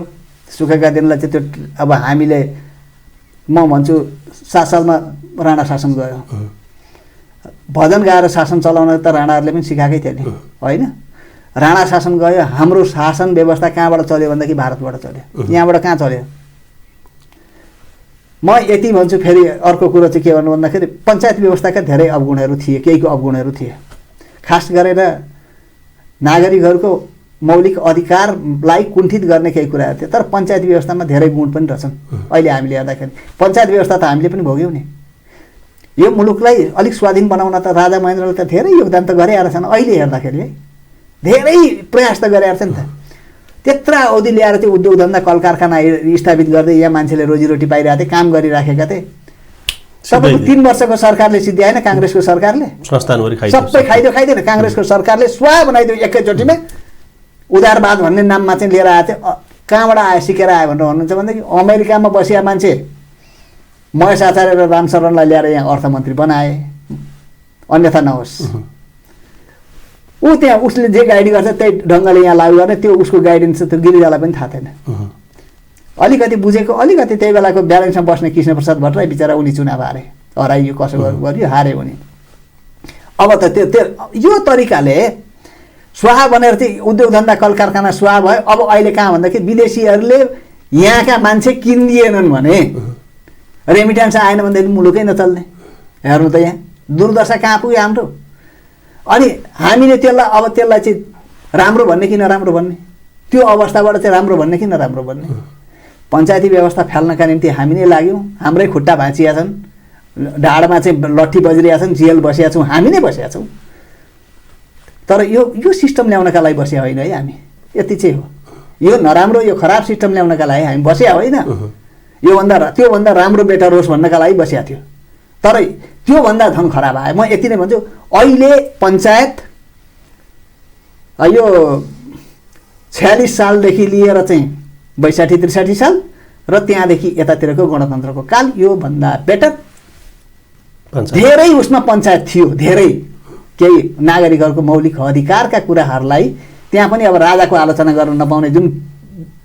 सुखका दिनलाई चाहिँ त्यो अब हामीले म भन्छु 7 सालमा राणा शासन गयो, भजन गाएर शासन चलाउन त राणाहरूले पनि सिकाएकै थियो नि होइन। राणा शासन गयो, हाम्रो शासन व्यवस्था कहाँबाट चल्यो भनेदेखि भारतबाट चल्यो, यहाँबाट कहाँ चल्यो? म यति भन्छु फेरि अर्को कुरो चाहिँ के भन्नु भन्दाखेरि पञ्चायत व्यवस्थाका धेरै अवगुणहरू थिए, केहीको अवगुणहरू थिए। खास गरेर नागरिकहरूको मौलिक अधिकारलाई कुण्ठित गर्ने केही कुराहरू थिए, तर पञ्चायत व्यवस्थामा धेरै गुण पनि रहेछन्। अहिले हामीले हेर्दाखेरि पञ्चायत व्यवस्था त हामीले पनि भोग्यौँ नि। यो मुलुकलाई अलिक स्वाधीन बनाउन त राजा महेन्द्रले त धेरै योगदान त गरे आएर छन्। अहिले हेर्दाखेरि है धेरै प्रयास त गरे छ नि त। त्यत्रा अवधि ल्याएर त्यो उद्योग धन्दा कल कारखाना स्थापित गर्दै यहाँ मान्छेले रोजीरोटी पाइरहेको थिए, काम गरिराखेका थिए। तपाईँको 3 वर्षको सरकारले सिद्ध्याएन, काङ्ग्रेसको सरकारले सबै खाइदिएन। काङ्ग्रेसको सरकारले स्वाहा बनाइदियो एकैचोटिमै। उदारवाद भन्ने नाममा चाहिँ लिएर आएको थियो। कहाँबाट आयो, सिकेर आयो भनेर भन्नुहुन्छ भनेदेखि अमेरिकामा बसिया मान्छे महेश आचार्य र रामशरणलाई ल्याएर यहाँ अर्थमन्त्री बनाए, अन्यथा नहोस्। ऊ त्यहाँ उसले जे गाइड गर्छ त्यही ढङ्गले यहाँ लागू गर्ने, त्यो उसको गाइडेन्स त्यो गिरिजालाई पनि थाहा थिएन। अलिकति बुझेको, अलिकति त्यही बेलाको ब्यालेन्समा बस्ने कृष्णप्रसाद भट्टराई बिचरा उनी चुनाव हारे, हराइयो, कसो गरियो, हारे उनी। अब त त्यो यो तरिकाले स्वाहा बनेर चाहिँ उद्योग धन्दा कल कारखाना स्वाहा भयो। अब अहिले कहाँ भन्दाखेरि विदेशीहरूले यहाँका मान्छे किनिदिएनन् भने, रेमिट्यान्स आएन भनेदेखि मुलुकै नचल्ने। हेर्नु त यहाँ दुर्दशा कहाँ पुग्यो हाम्रो। अनि हामीले त्यसलाई चाहिँ राम्रो भन्ने कि नराम्रो भन्ने, त्यो अवस्थाबाट चाहिँ राम्रो भन्ने कि नराम्रो भन्ने। पञ्चायती व्यवस्था फाल्नका निम्ति हामी नै लाग्यौँ, हाम्रै खुट्टा भाँचिया छन्, ढाडमा चाहिँ लट्ठी बजिरहेका छन्, जेल बसिया छौँ, हामी नै बसिया छौँ। तर यो सिस्टम ल्याउनका लागि बसिया होइन है हामी, यति चाहिँ हो। यो नराम्रो, यो खराब सिस्टम ल्याउनका लागि हामी बसिया होइन, त्योभन्दा राम्रो बेटर होस् भन्नका लागि बसिया थियो। तर त्योभन्दा झन् खराब आयो। म यति नै भन्छु, अहिले पञ्चायत यो 46 सालदेखि लिएर चाहिँ 62-63 साल र त्यहाँदेखि यतातिरको गणतन्त्रको काल, योभन्दा बेटर धेरै उसमा पञ्चायत थियो। धेरै केही नागरिकहरूको मौलिक अधिकारका कुराहरूलाई त्यहाँ पनि अब राजाको आलोचना गर्न नपाउने जुन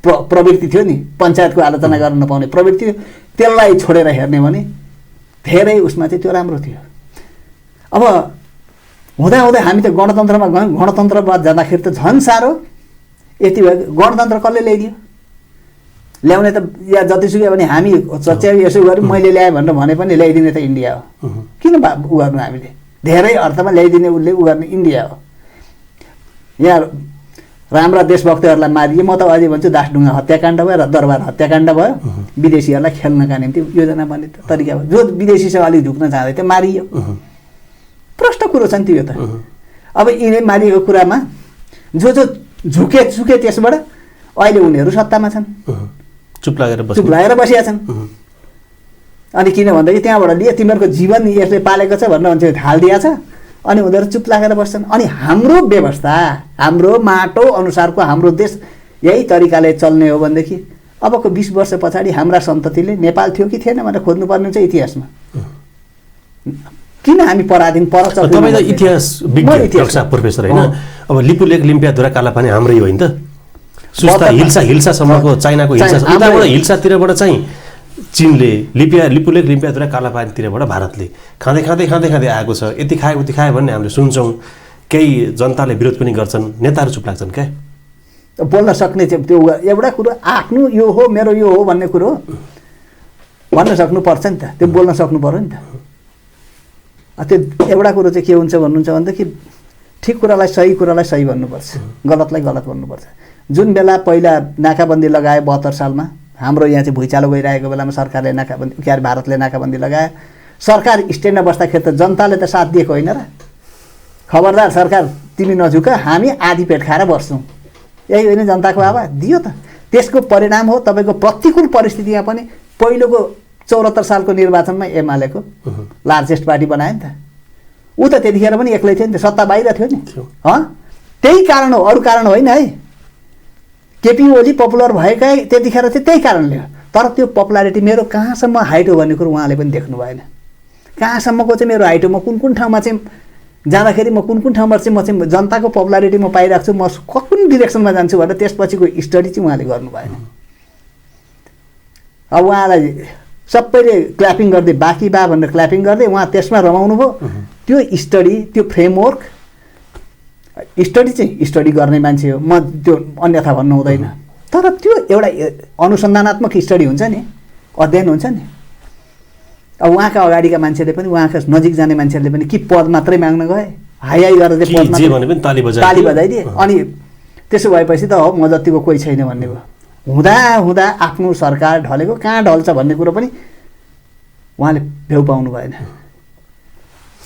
प्रवृत्ति थियो नि, पञ्चायतको आलोचना गर्न नपाउने प्रवृत्ति थियो, त्यसलाई छोडेर हेर्ने भने धेरै उसमा चाहिँ त्यो राम्रो थियो। अब हुँदाहुँदै हामी त गणतन्त्रमा गयौँ, गणतन्त्रवाद जाँदाखेरि त झन् साह्रो। यति भयो, गणतन्त्र कसले ल्याइदियो? ल्याउने त या जतिसुकै भने हामी चच्याउ यसो गऱ्यौँ, मैले ल्याएँ भनेर भने पनि ल्याइदिने त इन्डिया हो। किन उ गर्नु? हामीले धेरै अर्थमा ल्याइदिने उसले उ गर्ने इन्डिया हो। यहाँ राम्रा देशभक्तहरूलाई मारिए। म त अझै भन्छु दासढुङ्गा हत्याकाण्ड भयो र दरबार हत्याकाण्ड भयो। विदेशीहरूलाई खेल्नका निम्ति योजना बन्ने तरिका भयो। जो विदेशीसँग अलिक झुक्न चाहँदै थियो मारियो। प्रष्ट कुरो छ नि त्यो त। अब यिनै मारिएको कुरामा जो झुके त्यसबाट अहिले उनीहरू सत्तामा छन्, चुप लागेर बसिया छन्। अनि किन भन्दाखेरि त्यहाँबाट लिए तिमीहरूको जीवन यसले पालेको छ भनेर मान्छे हालिदिया छ, अनि उनीहरू चुप लागेर बस्छन्। अनि हाम्रो व्यवस्था, हाम्रो माटो अनुसारको हाम्रो देश यही तरिकाले चल्ने हो भनेदेखि अबको 20 वर्ष पछाडि हाम्रा सन्ततिले नेपाल थियो कि थिएन भनेर खोज्नुपर्ने हुन्छ इतिहासमा। किन हामी पराधीन तपाईँ त इतिहास विज्ञान प्रोफेसर होइन? अब लिपुलेक लिम्पियाधुरा कालापानी हाम्रै हो नि त। सुस्ता हिल्सासम्मको चाइनाको हिल्सा, उताबाट हिल्सातिरबाट चाहिँ चीनले, लिपुलेक लिम्पियाधुरा कालापानीतिरबाट भारतले खाँदै आएको छ। यति खाए उति खाए भन्ने हामीले सुन्छौँ। केही जनताले विरोध पनि गर्छन्, नेताहरू चुप लाग्छन् क्या। बोल्न सक्ने चाहिँ त्यो एउटा कुरो आफ्नो यो हो मेरो यो हो भन्ने कुरो भन्न सक्नुपर्छ नि त, त्यो बोल्न सक्नु पर्यो नि त। त्यो एउटा कुरो चाहिँ के हुन्छ भन्नुहुन्छ भनेदेखि ठिक कुरालाई सही भन्नुपर्छ, गलतलाई गलत भन्नुपर्छ। जुन बेला पहिला नाकाबन्दी लगाए 72 सालमा, हाम्रो यहाँ चाहिँ भुइँचालो गइरहेको बेलामा सरकारले नाकाबन्दी, के अरे भारतले नाकाबन्दी लगाए। सरकार स्ट्यान्डमा बस्दाखेरि त जनताले त साथ दिएको होइन र? खबरदार सरकार तिमी नझुक, हामी आधी पेट खाएर बस्छौँ, यही होइन जनताको आवाज दियो त। त्यसको परिणाम हो तपाईँको प्रतिकूल परिस्थितिमा पनि पहिलोको 74 सालको निर्वाचनमा एमालेको लार्जेस्ट पार्टी बनायो नि त। ऊ त त्यतिखेर पनि एक्लै थियो नि त, सत्ता बाहिर थियो नि। त्यही कारण हो, अरू कारण होइन है। केपी ओली पपुलर भएकै त्यतिखेर चाहिँ त्यही कारणले हो। तर त्यो पपुलारिटी मेरो कहाँसम्म हाइट हो भन्ने कुरो उहाँले पनि देख्नु भएन। कहाँसम्मको चाहिँ मेरो हाइट हो, म कुन ठाउँमा चाहिँ जाँदाखेरि म कुन ठाउँमा चाहिँ म चाहिँ जनताको पपुलारिटी म पाइरहेको छु, म कुन डिरेक्सनमा जान्छु भनेर त्यसपछिको स्टडी चाहिँ उहाँले गर्नु भएन। अब उहाँलाई सबैले क्ल्यापिङ गर्दै बाँकी बा भनेर क्ल्यापिङ गर्दै उहाँ त्यसमा रमाउनु भयो। त्यो स्टडी, त्यो फ्रेमवर्क स्टडी गर्ने मान्छे हो म, त्यो अन्यथा भन्नु हुँदैन। तर त्यो एउटा अनुसन्धानात्मक स्टडी हुन्छ नि, अध्ययन हुन्छ नि। अब उहाँका अगाडिका मान्छेले पनि, उहाँका नजिक जाने मान्छेहरूले पनि कि पद मात्रै माग्न गए, हाई गरेर चाहिँ ताली बजाइदिए। अनि त्यसो भएपछि त हो म जतिको कोही छैन भन्ने भयो। हुँदा आफ्नो सरकार ढलेको, कहाँ ढल्छ भन्ने कुरो पनि उहाँले भ्यू पाउनु भएन।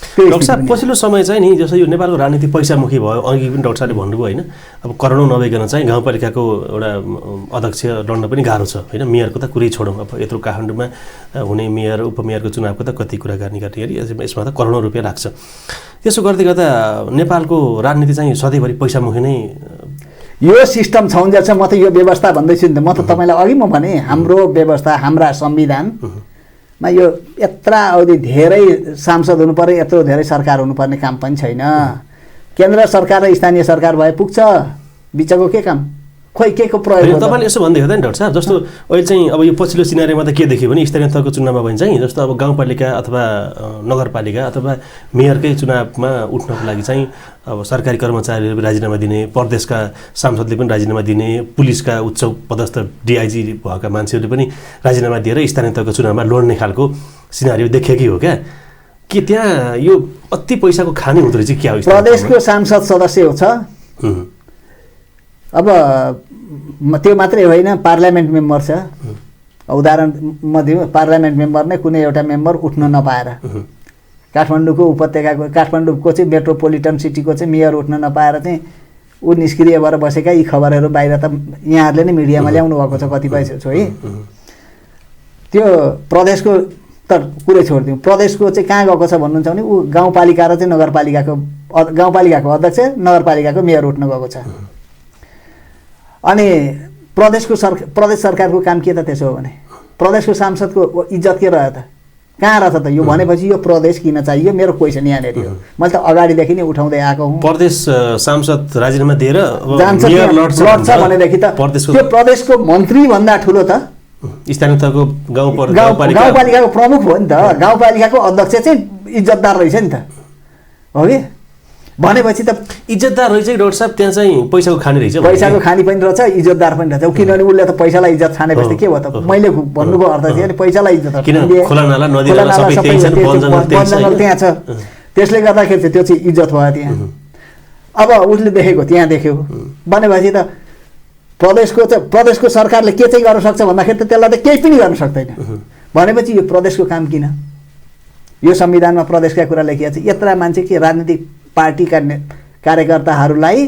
डाक्टर साहब पछिल्लो समय चाहिँ नि जस्तो यो नेपालको राजनीति पैसामुखी भयो, अघि पनि डाक्टर साहबले भन्नुभयो होइन, अब करोडौँ नभइकन चाहिँ गाउँपालिकाको एउटा अध्यक्ष लड्न पनि गाह्रो छ होइन। मेयरको त कुरै छोडौँ, अब यत्रो काठमाडौँमा हुने मेयर उपमेयरको चुनावको त कति कुरा गर्ने यसमा त करोडौँ रुपियाँ लाग्छ। त्यसो गर्दै गर्दा नेपालको राजनीति चाहिँ सधैँभरि पैसामुखी नै यो सिस्टम छौन्जेल छ। म त यो व्यवस्था भन्दैछु नि त, म त तपाईँलाई अघि म भने हाम्रो व्यवस्था, हाम्रा संविधानमा यो यत्र अवधि धेरै सांसद हुनु पर्ने, यत्रो धेरै सरकार हुनुपर्ने काम पनि छैन। केन्द्र सरकार र स्थानीय सरकार भए पुग्छ, बिचको के काम, खोइ के को प्रयोग। तपाईँले यसो भन्दै हुँदैन डाक्टर साहब, जस्तो अहिले चाहिँ अब यो पछिल्लो सिनारीमा त के देख्यो भने स्थानीय तहको चुनावमा भने चाहिँ जस्तो अब गाउँपालिका अथवा नगरपालिका अथवा मेयरकै चुनावमा उठ्नको लागि चाहिँ अब सरकारी कर्मचारीहरूले राजीनामा दिने, प्रदेशका सांसदले पनि राजीनामा दिने, पुलिसका उच्च पदस्थ डिआइजी भएका मान्छेहरूले पनि राजीनामा दिएर स्थानीय तहको चुनावमा लड्ने खालको सिनारी देखेकै हो क्या। के त्यहाँ यो अति पैसाको खाने हुँदो रहेछ क्या? प्रदेशको सांसद सदस्य छ, अब त्यो मात्रै होइन, पार्लियामेन्ट मेम्बर छ। उदाहरण म दिउँ, पार्लियामेन्ट मेम्बर नै कुनै एउटा मेम्बर उठ्न नपाएर, काठमाडौँको उपत्यकाको, काठमाडौँको चाहिँ मेट्रोपोलिटन सिटीको चाहिँ मेयर उठ्न नपाएर चाहिँ ऊ निष्क्रिय भएर बसेका यी खबरहरू बाहिर त यहाँहरूले नै मिडियामा ल्याउनु भएको छ कतिपय छ है। त्यो प्रदेशको त कुरै छोडिदिउँ, प्रदेशको चाहिँ कहाँ गएको छ भन्नुहुन्छ भने ऊ गाउँपालिका र चाहिँ गाउँपालिकाको अध्यक्ष, नगरपालिकाको मेयर उठ्न गएको छ। अनि प्रदेश सरकारको काम के त त्यसो हो भने? प्रदेशको सांसदको इज्जत के रह्यो त? कहाँ रहेछ त? यो भनेपछि यो प्रदेश किन चाहियो, मेरो क्वेसन यहाँनिर हो। मैले त अगाडिदेखि नै उठाउँदै आएको हुँ। प्रदेश सांसद राजीनामा दिएर जान्छ लड्छ भनेदेखि त त्यो प्रदेशको मन्त्री भन्दा ठुलो त स्थानीय तहको गाउँपालिकाको प्रमुख हो नि त। गाउँपालिकाको अध्यक्ष चाहिँ इज्जतदार रहेछ नि त, हो कि? भनेपछि त इज्जतदार रहेछ कि डाक्टर साहब त्यहाँ चाहिँ पैसाको खाने रहेछ? पैसाको खानी पनि रहेछ, इज्जतदार पनि रहेछ। किनभने उसले त पैसालाई इज्जत खानेपछि के भयो त? मैले भन्नुको अर्थ थियो नि पैसालाई इज्जत, खोलानाला नदीनाला सबै त्यहाँ छ, त्यसले गर्दाखेरि चाहिँ त्यो चाहिँ इज्जत भयो त्यहाँ। अब उसले देखेको त्यहाँ देख्यो भनेपछि त प्रदेशको सरकारले के चाहिँ गर्न सक्छ भन्दाखेरि त त्यसलाई त केही पनि गर्न सक्दैन। भनेपछि यो प्रदेशको काम किन? यो संविधानमा प्रदेशका कुरा लेखिएको छ। यत्रा मान्छे के राजनीतिक पार्टीका कार्यकर्ताहरूलाई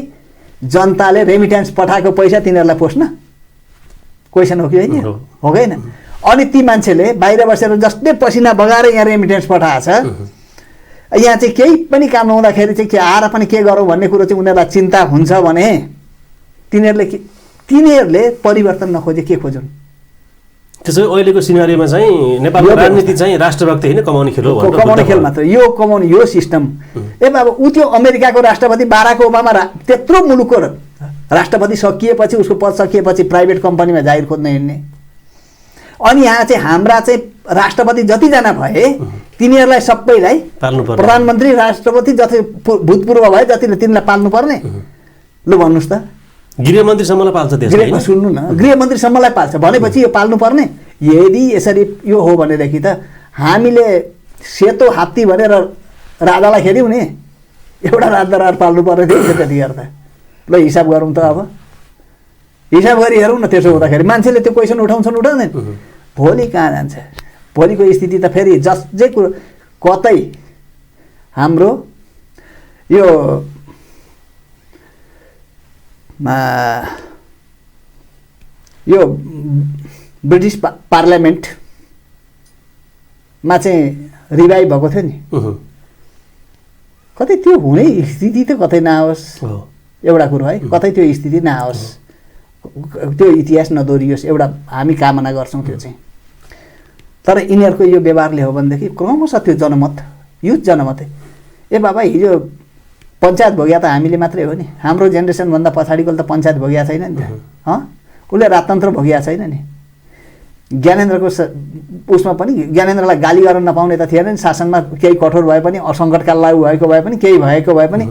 जनताले रेमिट्यान्स पठाएको पैसा तिनीहरूलाई पोस्न क्वेसन हो कि होइन? हो कि होइन? अनि ती मान्छेले बाहिर बसेर जसले पसिना बगाएर यहाँ रेमिट्यान्स पठाएको छ, यहाँ चाहिँ केही पनि काम नहुँदाखेरि चाहिँ के आएर पनि के गरौँ भन्ने कुरो चाहिँ उनीहरूलाई चिन्ता हुन्छ भने तिनीहरूले परिवर्तन नखोजे के खोजुन्? त्यसो अहिलेको सिनारीमा चाहिँ नेपालको राजनीति चाहिँ राष्ट्रभक्ति होइन, कमाउने खेल हो। कमाउने खेल मात्र यो कमाउने यो सिस्टम। अब ऊ त्यो अमेरिकाको राष्ट्रपति बाराक ओबामा त्यत्रो मुलुकको राष्ट्रपति सकिएपछि, उसको पद सकिएपछि प्राइभेट कम्पनीमा जागिर खोज्न हिँड्ने। अनि यहाँ चाहिँ हाम्रा चाहिँ राष्ट्रपति जतिजना भए तिनीहरूलाई सबैलाई प्रधानमन्त्री, राष्ट्रपति जति भूतपूर्व भए जतिले तिनीलाई पाल्नु पर्ने। लु भन्नुहोस् त, गृहमन्त्रीसम्मलाई पाल्छ देशमा? सुन्नु न, गृहमन्त्रीसम्मलाई पाल्छ भनेपछि यो पाल्नु पर्ने। यदि यसरी यो हो भनेदेखि त हामीले सेतो हात्ती भनेर राजालाई खेद्यौँ नि, एउटा राजदरबार पाल्नु पर्ने थियो त्यतिखेर त। ल हिसाब गरौँ त, अब हिसाब गरी हेरौँ न। त्यसो हुँदाखेरि मान्छेले त्यो क्वेसन उठाउँछन् उठाउँदैन? भोलि कहाँ जान्छ? भोलिको स्थिति त फेरि जे कुरो कतै हाम्रो यो ब्रिटिस पार्लियामेन्टमा चाहिँ रिभाइभ भएको थियो नि, कतै त्यो हुने स्थिति त कतै नआओस्। एउटा कुरो है, कतै त्यो स्थिति नआओस्, त्यो इतिहास नदोरियोस्, एउटा हामी कामना गर्छौँ त्यो चाहिँ। तर यिनीहरूको यो व्यवहारले हो भनेदेखि क्रमशः त्यो जनमत, युथ जनमत, ए बाबा हिजो पञ्चायत भोग्या त हामीले मात्रै हो नि, हाम्रो जेनेरेसनभन्दा पछाडिको त पञ्चायत भोग्या छैन नि त। उसले राजतन्त्र भोग्या छैन नि। ज्ञानेन्द्रको उसमा पनि ज्ञानेन्द्रलाई गाली गर्न नपाउने त थिएन नि, शासनमा केही कठोर भए पनि, सङ्कटकाल लागु भएको भए पनि, केही भएको भए पनि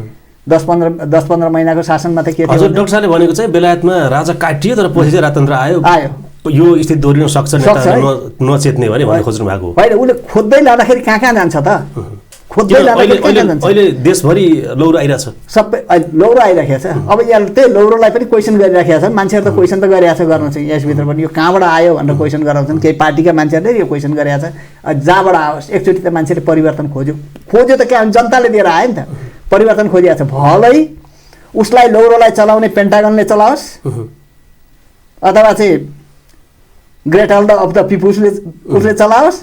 10-15 महिनाको शासनमा त के थियो? हजुर डाक्टर साहबले भनेको चाहिँ बेलायतमा राजा काटियो तर पछि चाहिँ राजतन्त्र आयो, यो स्थिति दोहोरिन सक्छ नचेत्ने भने भन्नु खोज्नु भएको होइन। उसले खोज्दै लाँदाखेरि कहाँ कहाँ जान्छ त? खोज्दै लाँदाखेरि कहाँ कहाँ जान्छ? अहिले देशभरि लौरो आइरहेछ, सबै लौरो आइराखेको छ। अब यहाँ त्यही लौरोलाई पनि क्वेसन गरिराखेका छन् मान्छेहरू, त क्वेसन त गरिरहेको छ, गर्नु चाहिँ यसभित्र पनि यो कहाँबाट आयो भनेर क्वेसन गराउँछन्। केही पार्टीका मान्छेहरूले यो क्वेसन गरिरहेको छ, जहाँबाट आओस् एकचोटि त मान्छेले परिवर्तन खोज्यो त क्या जनताले दिएर आयो नि त, परिवर्तन खोजिरहेको छ। भलै उसलाई लौरोलाई चलाउने पेन्टागनले चलाओस् अथवा चाहिँ ग्रेट हल अफ द पिपुल्सले उसले चलाओस्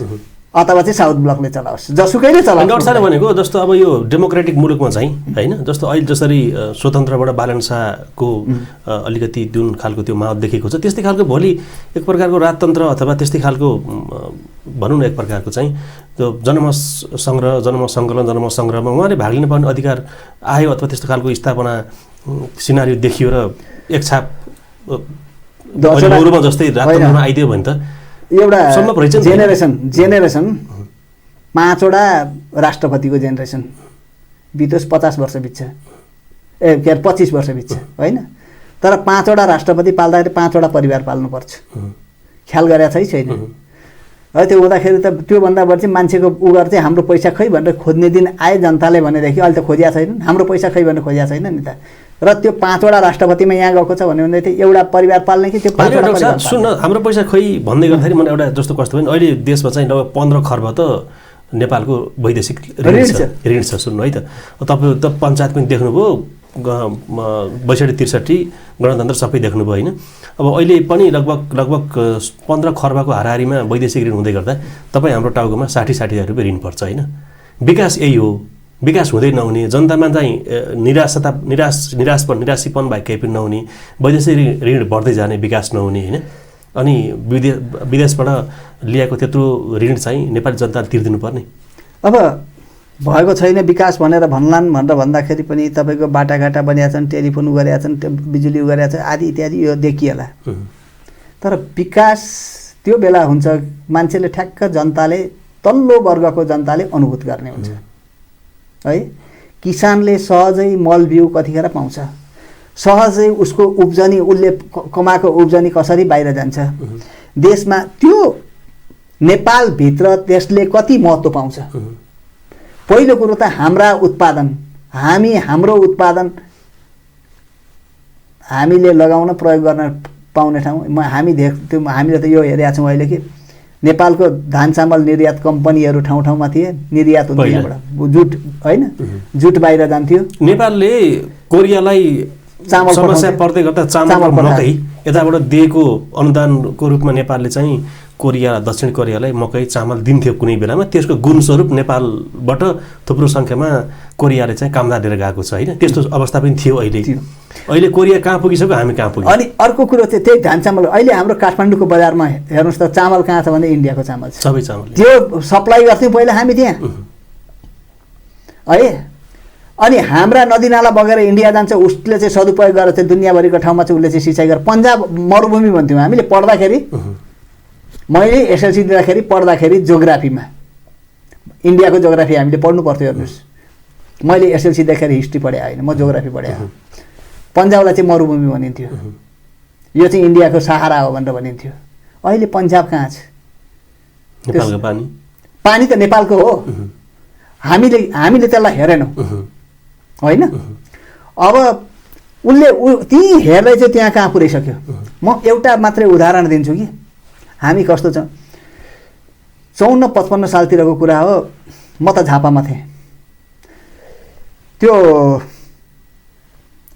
अथवा चाहिँ साउथ ब्लकले चलाओस्, जसुकैले चलाओस्। डाक्टर साहबले भनेको जस्तो अब यो डेमोक्रेटिक मुलुकमा चाहिँ होइन, जस्तो अहिले जसरी स्वतन्त्रबाट बालन शाहको अलिकति जुन खालको त्यो माहौल देखेको छ, त्यस्तै खालको भोलि एक प्रकारको राजतन्त्र अथवा त्यस्तै खालको भनौँ न एक प्रकारको चाहिँ त्यो जनमत सङ्कलन जनमत सङ्ग्रहमा उहाँले भाग लिन पाउने अधिकार आयो अथवा त्यस्तो खालको स्थापना सिनारियो देखियो र एक छाप लौरोमा जस्तै राजतन्त्रमा आइदियो भने त एउटा जेनेरेसन 5वटा राष्ट्रपतिको जेनेरेसन बितोस् 50 वर्ष बित्छ, के अरे 25 वर्ष बित्छ होइन। तर 5वटा राष्ट्रपति पाल्दाखेरि 5वटा परिवार पाल्नुपर्छ, ख्याल गरेको छैन है। त्यो हुँदाखेरि त त्योभन्दा बढी चाहिँ मान्छेको उगर चाहिँ हाम्रो पैसा खै भनेर खोज्ने दिन आए जनताले भनेदेखि अहिले त खोजिया छैन, हाम्रो पैसा खै भनेर खोजिया छैन नि त। र त्यो 5वटा राष्ट्रपतिमा यहाँ गएको छ भन्ने भन्दै थियो एउटा परिवार पाल्ने कि त्यो 5वटा परिवार सुन्न हाम्रो पैसा खै भन्दै गर्दाखेरि मलाई एउटा जस्तो कस्तो भयो अहिले देशमा चाहिँ लगभग 15 खर्ब त नेपालको वैदेशिक ऋण छ। सुन्नु है त, तपाईँ त पञ्चायत पनि देख्नुभयो, 62-63 गणतन्त्र सबै देख्नुभयो होइन। अब अहिले पनि लगभग 15 खर्बको हाराहारीमा वैदेशिक ऋण हुँदै गर्दा तपाईँ हाम्रो टाउकोमा 60,000 रुपियाँ ऋण पर्छ होइन। विकास यही हो, विकास हुँदै नहुने, जनतामा चाहिँ निराशीपन बाहेक केही पनि नहुने, वैदेशिक ऋण बढ्दै जाने, विकास नहुने होइन। अनि विदेशबाट ल्याएको त्यत्रो ऋण चाहिँ नेपाली जनताले तिर्दिनु पर्ने। अब भएको छैन विकास भनेर भन्लान् भनेर भन्दाखेरि पनि तपाईँको बाटाघाटा बनिया छन्, टेलिफोन गरेका छन्, बिजुली गरेका छ आदि इत्यादि यो देखिएला। तर विकास त्यो बेला हुन्छ मान्छेले ठ्याक्क जनताले तल्लो वर्गको जनताले अनुभूत गर्ने हुन्छ है। किसानले सहजै मल बिउ कतिखेर पाउँछ, सहजै उसको उब्जनी उसले कमाएको उब्जनी कसरी बाहिर जान्छ देशमा, त्यो नेपालभित्र त्यसले कति महत्त्व पाउँछ। पहिलो कुरो त हाम्रो उत्पादन हामीले लगाउन प्रयोग गर्न पाउने ठाउँ हामीले त यो हेरेका छौँ अहिले कि नेपालको धान चामल निर्यात कम्पनीहरू ठाउँ ठाउँमा थिए, निर्यात हुन्थ्यो यहाँबाट जुट होइन, जुट बाहिर जान्थ्यो। नेपालले कोरियालाई चामल समस्या पर्दै गर्दा चामल मकै यताबाट दिएको अनुदानको रूपमा नेपालले चाहिँ कोरिया दक्षिण कोरियालाई मकै चामल दिन्थ्यो कुनै बेलामा, त्यसको गुणस्वरूप नेपालबाट थुप्रो सङ्ख्यामा कोरियाले चाहिँ कामदार लिएर गएको छ होइन। त्यस्तो अवस्था पनि थियो अहिले कोरिया कहाँ पुगिसक्यो, हामी कहाँ पुग्यो। अनि अर्को कुरो चाहिँ त्यही धान चामल अहिले हाम्रो काठमाडौँको बजारमा हेर्नुहोस् त चामल कहाँ छ भने इन्डियाको चामल छ, सबै चामल त्यो सप्लाई गर्थ्यौँ पहिला हामी त्यहाँ है। अनि हाम्रा नदीनाला बगेर इन्डिया जान्छ, उसले चाहिँ सदुपयोग गरेर चाहिँ दुनियाँभरिको ठाउँमा चाहिँ उसले चाहिँ सिँचाइ गरेर पन्जाब मरुभूमि भन्थ्यौँ हामीले पढ्दाखेरि। मैले एसएलसी दिँदाखेरि पढ्दाखेरि जोग्राफीमा इन्डियाको जोग्राफी हामीले पढ्नु पर्थ्यो। हेर्नुहोस् मैले एसएलसी देखेर हिस्ट्री पढेँ होइन, म जोग्राफी पढेँ। पन्जाबलाई चाहिँ मरुभूमि भनिन्थ्यो, यो चाहिँ इन्डियाको सहारा हो भनेर भनिन्थ्यो। अहिले पन्जाब कहाँ छ? नेपालको पानी त नेपालको हो, हामीले त्यसलाई हेरेनौँ होइन। अब उसले त्यहीँ हेर्दै चाहिँ त्यहाँ कहाँ पुर्याइसक्यो। म एउटा मात्रै उदाहरण दिन्छु कि हामी कस्तो छ। 54-55 सालतिरको कुरा हो, म त झापामा थिएँ। त्यो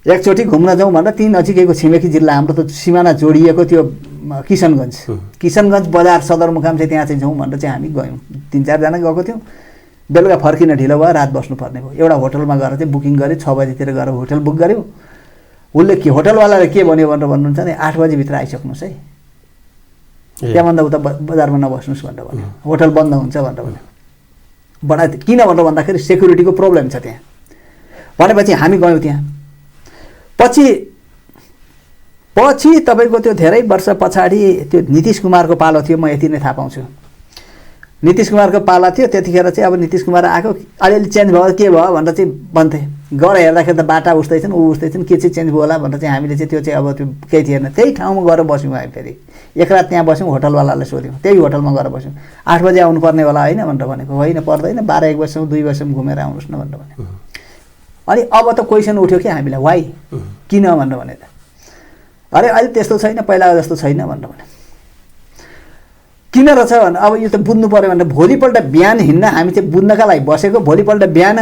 एकचोटि घुम्न जाउँ भनेर त्यहीँ नजिकैको छिमेकी जिल्ला हाम्रो त सिमाना जोडिएको त्यो किशनगञ्ज बजार सदरमुकाम चाहिँ त्यहाँ चाहिँ जाउँ भनेर चाहिँ हामी गयौँ। 3-4 जना गएको थियौँ। बेलुका फर्किन ढिलो भयो, रात बस्नुपर्ने भयो। एउटा होटलमा गएर चाहिँ बुकिङ गरेँ, 6 बजीतिर गएर होटल बुक गऱ्यौँ। उसले होटलवालाले के भन्यो भनेर भन्नुहुन्छ भने 8 बजीभित्र आइसक्नुहोस् है, त्यहाँभन्दा उता बजारमा नबस्नुहोस् भनेर भन्यो, होटल बन्द हुन्छ भनेर भन्यो। बडा किन भनेर भन्दाखेरि सेक्युरिटीको प्रब्लम छ त्यहाँ भनेपछि हामी गयौँ त्यहाँ। पछि तपाईँको त्यो धेरै वर्ष पछाडि त्यो नीतिश कुमारको पालो थियो, म यति नै थाहा पाउँछु। नीतिश कुमारको पाला थियो त्यतिखेर चाहिँ अब नीतिश कुमार आएको अलिअलि चेन्ज भयो के भयो भनेर चाहिँ भन्थे गएर हेर्दाखेरि त बाटा उस्दैछन् ऊ उस्दैछन् के चाहिँ चेन्ज भयो होला भनेर चाहिँ हामीले चाहिँ त्यो चाहिँ अब त्यो केही थिएन त्यही ठाउँमा गएर बस्यौँ हामी फेरि एक रात त्यहाँ बस्यौँ होटलवालालाई सोध्यौँ त्यही होटलमा गएर बस्यौँ 8 बजे आउनुपर्ने होला होइन भनेर भनेको होइन पर्दैन 12-1 बजीसम्म 2 बजीसम्म घुमेर आउनुहोस् न भनेर भनेको अनि अब त क्वेसन उठ्यो कि हामीलाई वाइ किन भनेर भने त अरे अहिले त्यस्तो छैन पहिला जस्तो छैन भनेर भने किन रहेछ भने अब यो त बुझ्नु पऱ्यो भने भोलिपल्ट बिहान हिँड्न हामी चाहिँ बुझ्नका लागि बसेको भोलिपल्ट बिहान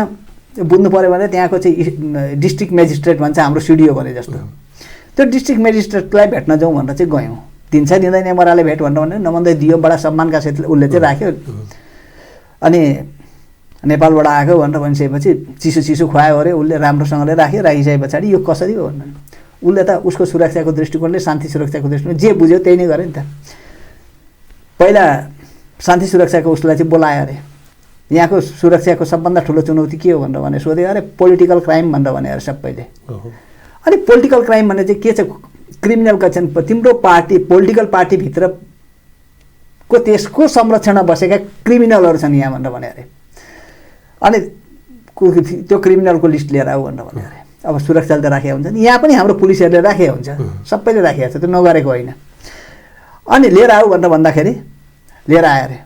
बुझ्नु पऱ्यो भने त्यहाँको चाहिँ डिस्ट्रिक्ट मेजिस्ट्रेट भन्छ हाम्रो सिडिओ भने जस्तो त्यो डिस्ट्रिक्ट मेजिस्ट्रेटलाई भेट्न जाउँ भनेर चाहिँ गयौँ दिन्छ दिँदैन एमआरआईले भेट भनेर भने नभन्दै दियो बडा सम्मानका साथ उसले चाहिँ राख्यो अनि नेपालबाट आएको भनेर भनिसकेपछि चिसो चिसो खुवायो अरे उसले राम्रोसँगले राख्यो राखिसके पछाडि यो कसरी हो भन्नु उसले त उसको सुरक्षाको दृष्टिकोणले शान्ति सुरक्षाको दृष्टिकोण जे बुझ्यो त्यही नै गर्यो नि त पहिला शान्ति सुरक्षाको उसलाई चाहिँ बोलायो अरे यहाँको सुरक्षाको सबभन्दा ठुलो चुनौती के हो भनेर भने सोध्यो अरे पोलिटिकल क्राइम भनेर भने अरे सबैले अनि पोलिटिकल क्राइम भन्ने चाहिँ के छ क्रिमिनलका छन् तिम्रो पार्टी पोलिटिकल पार्टीभित्रको त्यसको संरक्षणमा बसेका क्रिमिनलहरू छन् यहाँ भनेर भने अरे अनि त्यो क्रिमिनलको लिस्ट लिएर आऊ भनेर भने अरे अब सुरक्षाले त राखेको हुन्छ यहाँ पनि हाम्रो पुलिसहरूले राखेको हुन्छ सबैले राखेको छ त्यो नगरेको होइन अनि लिएर आऊ भनेर भन्दाखेरि लिएर आयो अरे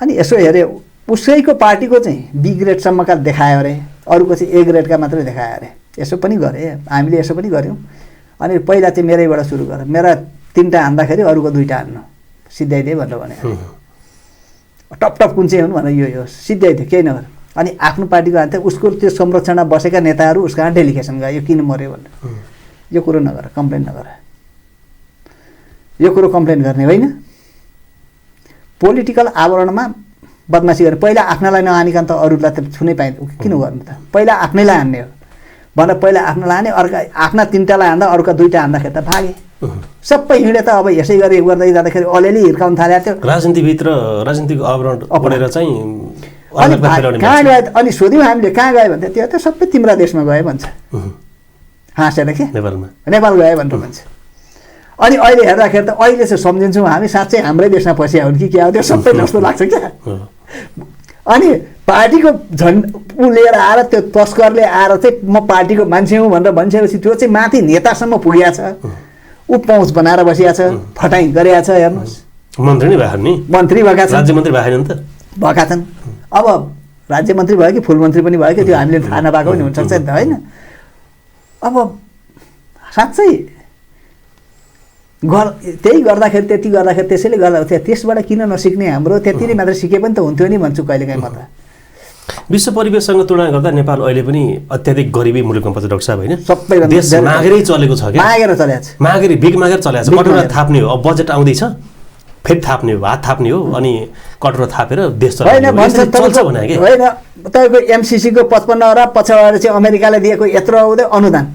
अनि यसो हेऱ्यो उसैको पार्टीको चाहिँ बी ग्रेडसम्मका देखायो अरे अरूको चाहिँ ए ग्रेडका मात्रै देखायो अरे यसो पनि गरेँ हामीले यसो पनि गऱ्यौँ अनि पहिला चाहिँ मेरैबाट सुरु गरेँ मेरा 3टा हान्दाखेरि अरूको 2टा हान्नु सिद्ध्याइदिएँ भनेर भने टप टप कुन चाहिँ हुन् भनेर यो सिद्ध्याइदियो केही नगर अनि आफ्नो पार्टीको हान्थ्यो उसको त्यो संरक्षणमा बसेका नेताहरू उसको डेलिगेसन गयो यो किन मऱ्यो भनेर यो कुरो नगर कम्प्लेन नगर यो कुरो कम्प्लेन गर्ने होइन पोलिटिकल आवरणमा बदमासी गर्ने पहिला आफ्नैलाई नहानिकन त अरूलाई त छुनै पाइँदैन किन गर्नु त पहिला आफ्नैलाई हान्ने हो भनेर पहिला आफ्नोलाई हाने अर्का आफ्ना 3टालाई हान्दा अरूका 2टा हान्दाखेरि त भागे सबै हिँडे त अब यसै गरी गर्दै जाँदाखेरि अलिअलि हिर्काउनु थालेको थियो राजनीतिभित्र राजनीतिक आवरण पढेर चाहिँ कहाँ गयो अनि सोध्यौँ हामीले कहाँ गयो भने त्यो त सबै तिम्रा देशमा गयो भन्छ हाँसेर के नेपाल गयो भनेर भन्छ अनि अहिले हेर्दाखेरि त अहिले चाहिँ सम्झिन्छौँ हामी साँच्चै हाम्रै देशमा फसिया हुन् कि क्या हो त्यो सबै जस्तो लाग्छ क्या अनि पार्टीको ऊ लिएर आएर त्यो तस्करले आएर चाहिँ म पार्टीको मान्छे हुँ भनेर भनिसकेपछि त्यो चाहिँ माथि नेतासम्म पुगेको छ ऊ पहुँच बनाएर बसिया छ फटाइ गरिया छ हेर्नुहोस् मन्त्री नै भएन नि मन्त्री भएका छन् राज्यमन्त्री भएन त भएका छन् अब राज्यमन्त्री भयो कि फुल मन्त्री पनि भयो कि त्यो हामीले थाहा नपाएको पनि हुनसक्छ नि त होइन अब साँच्चै त्यही गर्दाखेरि त्यति गर्दाखेरि त्यसैले गर्दा त्यसबाट किन नसिक्ने हाम्रो त्यति नै मात्र सिके पनि त हुन्थ्यो नि भन्छु कहिलेकाहीँ म त विश्व परिवेशसँग तुलना गर्दा नेपाल अहिले पनि अत्याधिक गरिबी मुलुकमा पर्छ डाक्टर साहब होइन सबैभन्दा देश मागेरै चलेको छ क्या मागेर चलेको छ मागेर भिख मागेर चलेको छ कटोरा थाप्ने हो अब बजेट आउँदैछ फेरि थाप्ने हो हात थाप्ने हो अनि कटोरा थापेर देश चल्छ भने कि होइन तपाईँको एमसिसीको 55 र पछाडि चाहिँ अमेरिकाले दिएको यत्रो आउँदै अनुदान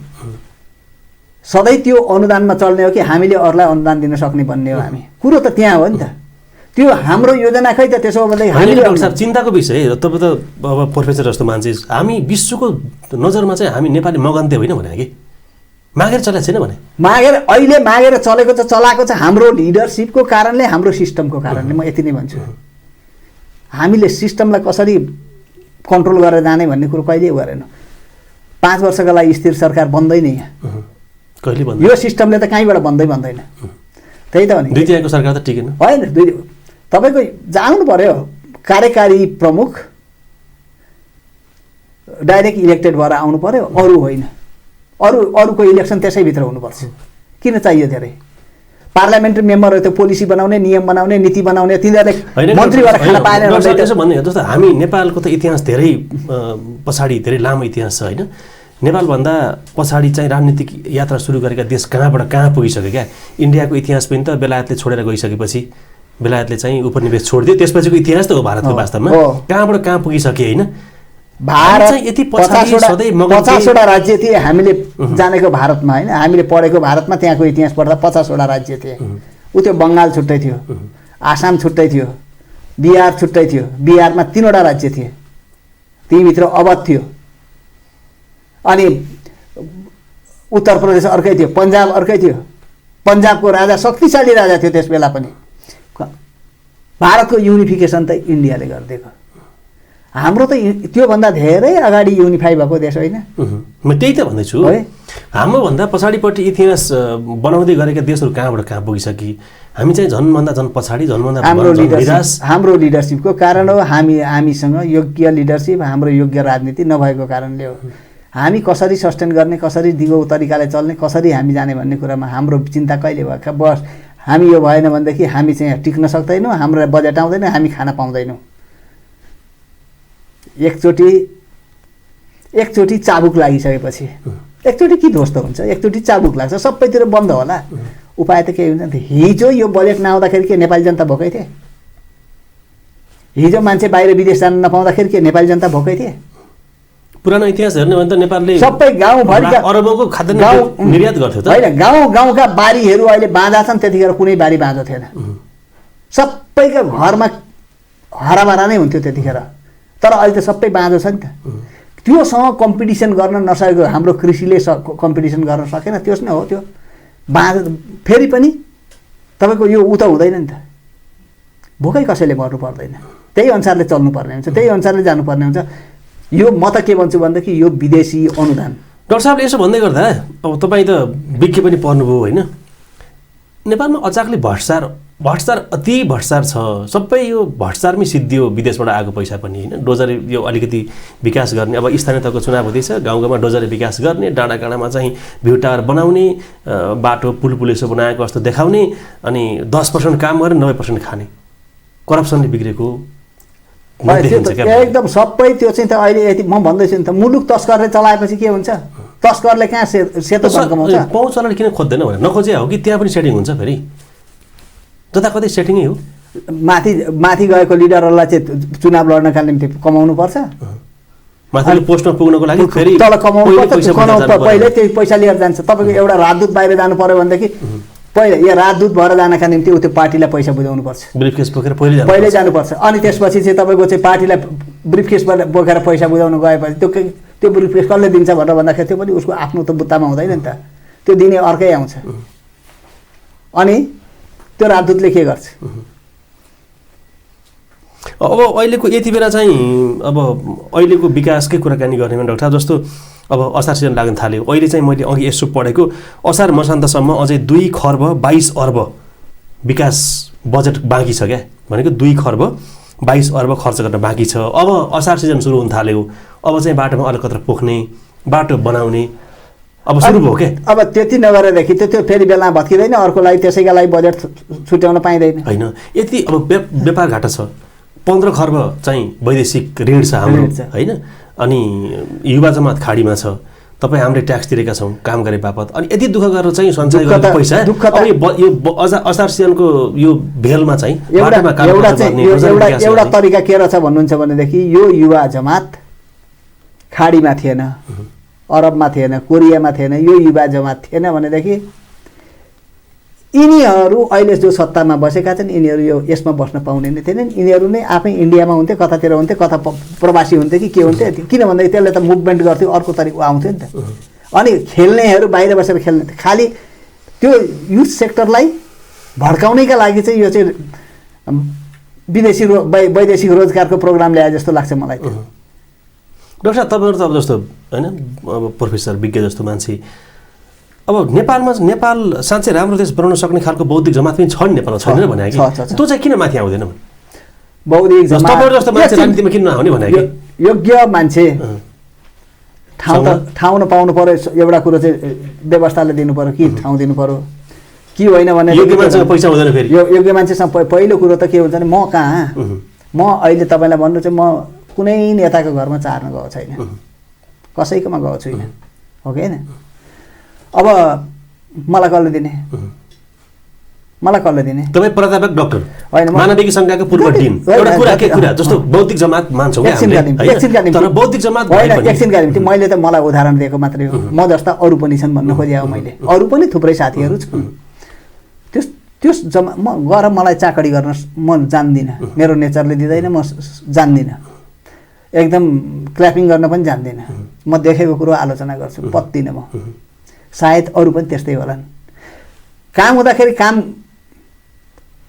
सधैँ त्यो अनुदानमा चल्ने हो कि हामीले अरूलाई अनुदान दिन सक्ने भन्ने हो हामी कुरो त त्यहाँ हो नि त त्यो हाम्रो योजना खै त त्यसो भन्दै हामीले डाक्टर साहब चिन्ताको विषय तपाईँ त अब प्रोफेसर जस्तो मान्छे हामी विश्वको नजरमा चाहिँ हामी नेपाली मगन्ते होइन भने कि मागेर चलेको छैन भने मागेर अहिले मागेर चलेको छ चलाएको छ हाम्रो लिडरसिपको कारणले हाम्रो सिस्टमको कारणले म यति नै भन्छु हामीले सिस्टमलाई कसरी कन्ट्रोल गरेर जाने भन्ने कुरो कहिले गरेन 5 वर्षका लागि स्थिर सरकार बन्दैन यहाँ कहिले बन्दैन यो सिस्टमले त कहीँबाट बन्दैन त्यही त हो नि 2 सरकार त टिकेन होइन तपाईँको जानु पर्यो कार्यकारी प्रमुख डाइरेक्ट इलेक्टेड भएर आउनु पर्यो अरू होइन अरूको इलेक्सन त्यसैभित्र हुनुपर्छ किन चाहियो धेरै पार्लियामेन्ट्री मेम्बरहरू त्यो पोलिसी बनाउने नियम बनाउने नीति बनाउने तिनीहरूले मन्त्री भएर खान पाएन त्यसो भन्ने जस्तो हामी नेपालको त इतिहास धेरै पछाडि धेरै लामो इतिहास छ होइन नेपालभन्दा पछाडि चाहिँ राजनीतिक यात्रा सुरु गरेका देश कहाँबाट कहाँ पुगिसक्यो क्या इन्डियाको इतिहास पनि त बेलायतले छोडेर गइसकेपछि बेलायतले चाहिँ उपनिवेश छोडिदियो त्यसपछिको इतिहास त हो भारतको वास्तवमा कहाँबाट कहाँ पुगिसक्यो होइन भारत यति 50वटा राज्य थिए हामीले जानेको भारतमा होइन हामीले पढेको भारतमा त्यहाँको इतिहास पढ्दा 50वटा राज्य थिए ऊ त्यो बङ्गाल छुट्टै थियो आसाम छुट्टै थियो बिहार छुट्टै थियो बिहारमा 3वटा राज्य थिए तीभित्र अवध थियो अनि उत्तर प्रदेश अर्कै थियो पन्जाब अर्कै थियो पन्जाबको राजा शक्तिशाली राजा थियो त्यस बेला पनि भारतको युनिफिकेसन त इन्डियाले गरिदिएको। हाम्रो त त्योभन्दा धेरै अगाडि युनिफाई भएको देश होइन। म त्यही त भन्दैछु, हाम्रोभन्दा पछाडिपट्टि इतिहास बनाउँदै गरेका देशहरू कहाँबाट कहाँ पुगिसके, हामी चाहिँ झन्भन्दा झन् पछाडि, झन्भन्दा हाम्रो लिडरसिपको कारण हो। हामीसँग योग्य लिडरसिप, हाम्रो योग्य राजनीति नभएको कारणले हो। हामी कसरी सस्टेन गर्ने, कसरी दिगो तरिकाले चल्ने, कसरी हामी जाने भन्ने कुरामा हाम्रो चिन्ता कहिले भयो? बस हामी यो भएन भनेदेखि हामी चाहिँ टिक्न सक्दैनौँ, हाम्रो बजेट आउँदैन, हामी खान पाउँदैनौँ। एकचोटि चाबुक लागिसकेपछि एकचोटि के ध्वस्त हुन्छ, एकचोटि चाबुक लाग्छ, सबैतिर बन्द होला। उपाय त केही हुन्छ नि। हिजो यो बजेट नआउँदाखेरि के नेपाली जनता भोकै थिए? हिजो मान्छे बाहिर विदेश जान नपाउँदाखेरि के नेपाली जनता भोकै थिए? पुरानो इतिहास हेर्ने भने त नेपालले सबै गाउँभरिका अरबौंको खाद्यान्न निर्यात गर्थ्यो त। होइन, गाउँका बारीहरू अहिले बाँझा छन्, त्यतिखेर कुनै बारी बाँझो थिएन। सबैका घरमा हराभरा नै हुन्थ्यो त्यतिखेर। तर अहिले त सबै बाँझो छ नि त। त्योसँग कम्पिटिसन गर्न नसकेको हाम्रो कृषिले कम्पिटिसन गर्न सकेन, त्यस नै हो। त्यो बाँझो फेरि पनि तपाईँको यो उता हुँदैन नि त। भोकै कसैले मर्नु पर्दैन, त्यही अनुसारले चल्नुपर्ने हुन्छ, त्यही अनुसारले जानुपर्ने हुन्छ। यो म त के भन्छु भनेदेखि यो विदेशी अनुदान। डाक्टर साहबले यसो भन्दै गर्दा अब तपाईँ त विज्ञ पनि पढ्नुभयो होइन? नेपालमा अचाकले भ्रष्टाचार अति भ्रष्टाचार छ। सबै यो भ्रष्टाचारमै सिद्धियो, विदेशबाट आएको पैसा पनि होइन। डोजरे यो अलिकति विकास गर्ने, अब स्थानीय तहको चुनाव हुँदैछ, गाउँमा डोजरे विकास गर्ने, डाँडा काँडामा चाहिँ भ्यू टावर बनाउने, बाटो पुल पुलिसो बनाएको जस्तो देखाउने, अनि 10% काम गर्ने 90% खाने, करप्सनले बिग्रेको एकदम सबै त्यो चाहिँ त अहिले यति म भन्दैछु नि त। मुलुक तस्करले चलाएपछि के हुन्छ? तस्करले कहाँ सेतो कमाउँछ? पाउँछ किन खोज्दैन भने नखोजे हो कि त्यहाँ पनि सेटिङ हुन्छ? फेरि जताकतै सेटिङै हो। माथि गएको लिडरहरूलाई चाहिँ चुनाव लड्नका निम्ति कमाउनु पर्छ, माथिल्लो पोस्टमा पुग्नको लागि फेरि तल कमाउनु पर्छ। पहिले त्यही पैसा लिएर जान्छ। तपाईँको एउटा राजदूत बाहिर जानु पर्यो भनेदेखि पहिले यो राजदूत भएर जानका निम्ति त्यो पार्टीलाई पैसा बुझाउनु पर्छ, ब्रिफकेस बोकेर पहिले जानुपर्छ। अनि त्यसपछि चाहिँ तपाईँको चाहिँ पार्टीलाई ब्रिफकेसबाट बोकेर पैसा बुझाउनु गएपछि त्यो ब्रिफकेस कसले दिन्छ भनेर भन्दाखेरि त्यो पनि उसको आफ्नो त बुत्तामा हुँदैन नि त। त्यो दिने अर्कै आउँछ। अनि त्यो राजदूतले के गर्छ? अब अहिलेको यति बेला चाहिँ अब अहिलेको विकासकै कुराकानी गर्ने भने डाक्टर साहब, जस्तो अब असार सिजन लाग्न थाल्यो। अहिले चाहिँ मैले अघि यसो पढेको असार मसान्तसम्म अझै 2 खर्ब 22 अर्ब विकास बजेट बाँकी छ क्या। भनेको 2 खर्ब 22 अर्ब खर्च गर्न बाँकी छ। अब असार सिजन सुरु हुन थाल्यो, अब चाहिँ बाटोमा अलकत्र पोख्ने, बाटो बनाउने अब सुरु भयो क्या। अब त्यति नगरेदेखि त्यो फेरि बेला भत्किँदैन, अर्को लागि त्यसैका लागि बजेट छुट्याउन पाइँदैन होइन। यति अब व्यापार घाटा छ। 15 खर्ब चाहिँ वैदेशिक ऋण छ हाम्रो होइन। अनि युवा जमात खाडीमा छ, तपाईँ हामीले ट्याक्स तिरेका छौँ काम गरे बापत। अनि यति दुःख गरेर चाहिँ सञ्चय गरेको पैसा यो असार सिजनको यो भेलमा चाहिँ एउटा तरिका के रहेछ भन्नुहुन्छ भनेदेखि यो युवा जमात खाडीमा थिएन, अरबमा थिएन, कोरियामा थिएन, यो युवा जमात थिएन भनेदेखि यिनीहरू अहिले जो सत्तामा बसेका छन् यिनीहरू यो यसमा बस्न पाउने नै थिएनन्। यिनीहरू नै आफै इन्डियामा हुन्थे, कतातिर हुन्थे, कता प्रवासी हुन्थे कि के हुन्थे। किन भन्दाखेरि त्यसले त मुभमेन्ट गर्थ्यो, अर्को तरिका आउँथ्यो नि त। अनि खेल्नेहरू बाहिर बसेर खेल्ने, खालि त्यो युथ सेक्टरलाई भड्काउनैका लागि चाहिँ यो चाहिँ वैदेशिक रोजगारको प्रोग्राम ल्याए जस्तो लाग्छ मलाई। डाक्टर साहब, तपाईँहरू त अब जस्तो होइन अब प्रोफेसर विज्ञ जस्तो मान्छे, अब नेपाल साँच्चै राम्रो देश बनाउन सक्ने खालको बौद्धिक जमात पनि छ नि नेपालमा, छैन भने कि त्यो चाहिँ किन माथि आउँदैन? बौद्धिक जमात तपाईँहरू जस्तो मान्छे राजनीतिमा किन नआउने भने कि योग्य मान्छे ठाउँ नपाउनु पर्यो। एउटा कुरो चाहिँ व्यवस्थाले दिनु पर्यो कि ठाउँ दिनु पर्यो कि होइन भने योग्य मान्छेको पैसा हुँदैन। फेरि योग्य मान्छेसँग पहिलो कुरो त के हुन्छ भने म कहाँ, म अहिले तपाईँलाई भन्नु चाहिँ म कुनै नेताको घरमा चार्न गएको छैन, कसैकोमा गएको छुइनँ, हो कि होइन? अब मलाई कसले दिने? मलाई कसले दिने? तपाईँ प्राध्यापक डाक्टर होइन, मानविकी संघका पूर्व डिन, एउटा कुरा के कुरा जस्तो बौद्धिक जमात मान्छौँ एकछिनका निम्ति तर बौद्धिक जमात होइन, एकछिनका निम्ति मैले त मलाई उदाहरण दिएको मात्रै हो। म जस्ता अरू पनि छन् भन्न खोजेँ मैले। अरू पनि थुप्रै साथीहरू छन्। त्यस म गएर मलाई चाकडी गर्न म जान्दिनँ, मेरो नेचरले दिँदैन, म जान्दिनँ। एकदम क्ल्यापिङ गर्न पनि जान्दिनँ। म देखेको कुरो आलोचना गर्छु, पत्दिनँ म। सायद अरू पनि त्यस्तै होलान्। काम हुँदाखेरि काम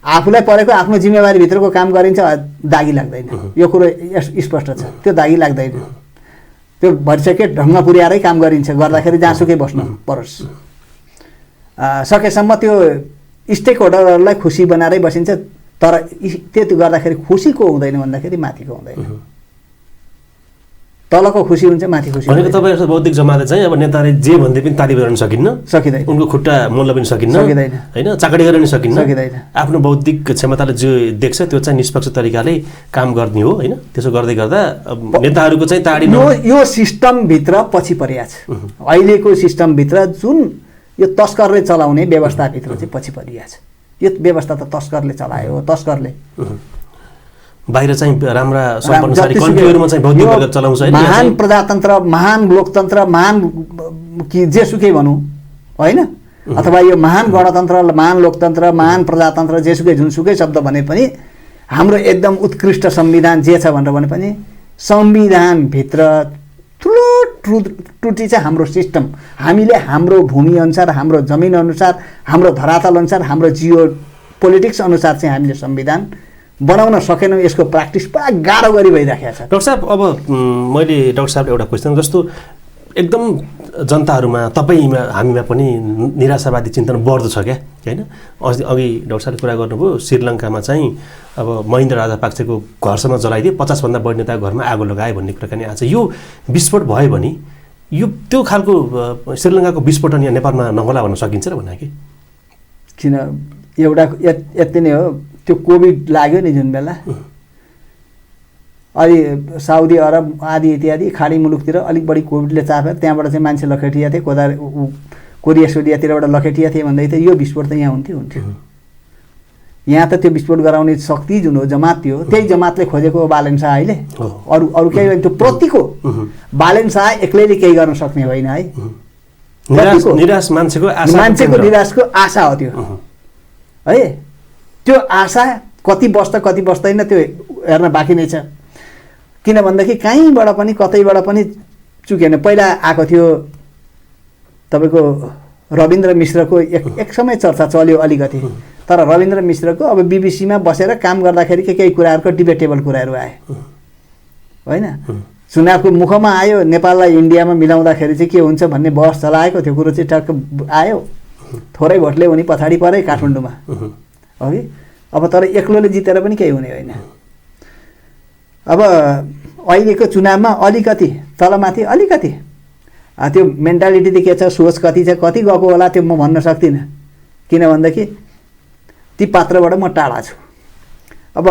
आफूलाई परेको आफ्नो जिम्मेवारीभित्रको काम गरिन्छ, दागी लाग्दैन। यो कुरो स्पष्ट छ, त्यो दागी लाग्दैन। त्यो भरिसके ढङ्ग पुर्याएरै काम गरिन्छ, गर्दाखेरि जहाँसुकै बस्नु परोस्। सकेसम्म त्यो स्टेक होल्डरहरूलाई खुसी बनाएरै बसिन्छ, तर त्यो गर्दाखेरि खुसीको हुँदैन भन्दाखेरि माथिको हुँदैन। तलको खुसी हुन्छ, माथि खुसी भनेको तपाईँ जस्तो बौद्धिक जमातले चाहिँ अब नेताले जे भन्दै पनि ताली बजाउन सकिँदैन, उनको खुट्टा मोल्न पनि सकिन्न, होइन, चाकडी गर्न पनि सकिन्न। आफ्नो बौद्धिक क्षमताले जो देख्छ त्यो चाहिँ निष्पक्ष तरिकाले काम गर्ने हो, होइन। त्यसो गर्दै गर्दा नेताहरूको चाहिँ ताडी यो सिस्टमभित्र पछि परिया छ। अहिलेको सिस्टमभित्र जुन यो तस्करले चलाउने व्यवस्थाभित्र चाहिँ पछि परिया छ। यो व्यवस्था त तस्करले चलायो, तस्करले बाहिर चाहिँ राम्रा सम्पन्नशाली कन्ट्रीहरुमा चाहिँ बौद्धिक वर्ग चलाउँछ हैन। महान प्रजातन्त्र, महान लोकतन्त्र, महान कि जेसुकै भनौँ होइन, अथवा यो महान गणतन्त्र, महान लोकतन्त्र, महान प्रजातन्त्र, जेसुकै जुनसुकै शब्द भने पनि हाम्रो एकदम उत्कृष्ट संविधान जे छ भनेर भने पनि संविधानभित्र ठुलो त्रुटि चाहिँ हाम्रो सिस्टम। हामीले हाम्रो भूमि अनुसार, हाम्रो जमिन अनुसार, हाम्रो धरातल अनुसार, हाम्रो जियो पोलिटिक्स अनुसार चाहिँ हामीले संविधान बनाउन सकेनौँ। यसको प्र्याक्टिस पुरा गाह्रो गरी भइराखेको छ। डाक्टर साहब, अब मैले डाक्टर साहबले एउटा क्वेसन जस्तो एकदम जनताहरूमा, तपाईँमा, हामीमा पनि निराशावादी चिन्तन बढ्दो छ क्या, होइन। अघि डाक्टर साहबले कुरा गर्नुभयो, श्रीलङ्कामा चाहिँ अब महेन्द्र राजापाक्सेको घरसम्म जलाइदिए, 50 भन्दा बढी नेताको घरमा आगो लगाए भन्ने कुराकानी आज। यो विस्फोट भयो भने यो त्यो खालको श्रीलङ्काको विस्फोटन यहाँ नेपालमा नहोला भन्न सकिन्छ र भन्ना कि? किन एउटा यति नै हो, त्यो कोभिड लाग्यो नि जुन बेला, अलि साउदी अरब आदि इत्यादि खाडी मुलुकतिर अलिक बढी कोभिडले चापेर त्यहाँबाट चाहिँ मान्छे लखेटिया थिए, कोरिया सोरियातिरबाट लखेटिया थिए भन्दै थियो। यो विस्फोट त यहाँ हुन्थ्यो। यहाँ त त्यो विस्फोट गराउने शक्ति जुन हो जमात थियो, त्यही जमातले खोजेको हो बालेन शाह। अहिले अरू केही त्यो प्रतिको बालेन शाह एक्लैले केही गर्न सक्ने होइन है। निराश मान्छेको निराशको आशा हो त्यो है। त्यो आशा कति बस्छ कति बस्दैन त्यो हेर्न बाँकी नै छ। किन भन्दाखेरि कहीँबाट पनि कतैबाट पनि चुकेन। पहिला आएको थियो तपाईँको रविन्द्र मिश्रको एक समय चर्चा चल्यो अलिकति, तर रविन्द्र मिश्रको अब बीबीसीमा बसेर काम गर्दाखेरि केही कुराहरूको डिबेटेबल कुराहरू आए होइन। चुनावको मुखमा आयो, नेपाललाई इन्डियामा मिलाउँदाखेरि चाहिँ के हुन्छ भन्ने बहस चलाएको त्यो कुरो चाहिँ टक्क आयो। थोरै भोटले उनी पछाडि परे काठमाडौँमा अघि। अब तर एक्लोले जितेर पनि केही हुने होइन। अब अहिलेको चुनावमा अलिकति तलमाथि अलिकति त्यो मेन्टालिटी चाहिँ के छ, सोच कति छ, कति गएको होला त्यो म भन्न सक्दिनँ। किन भन्दाखेरि ती पात्रबाट म टाढा छु। अब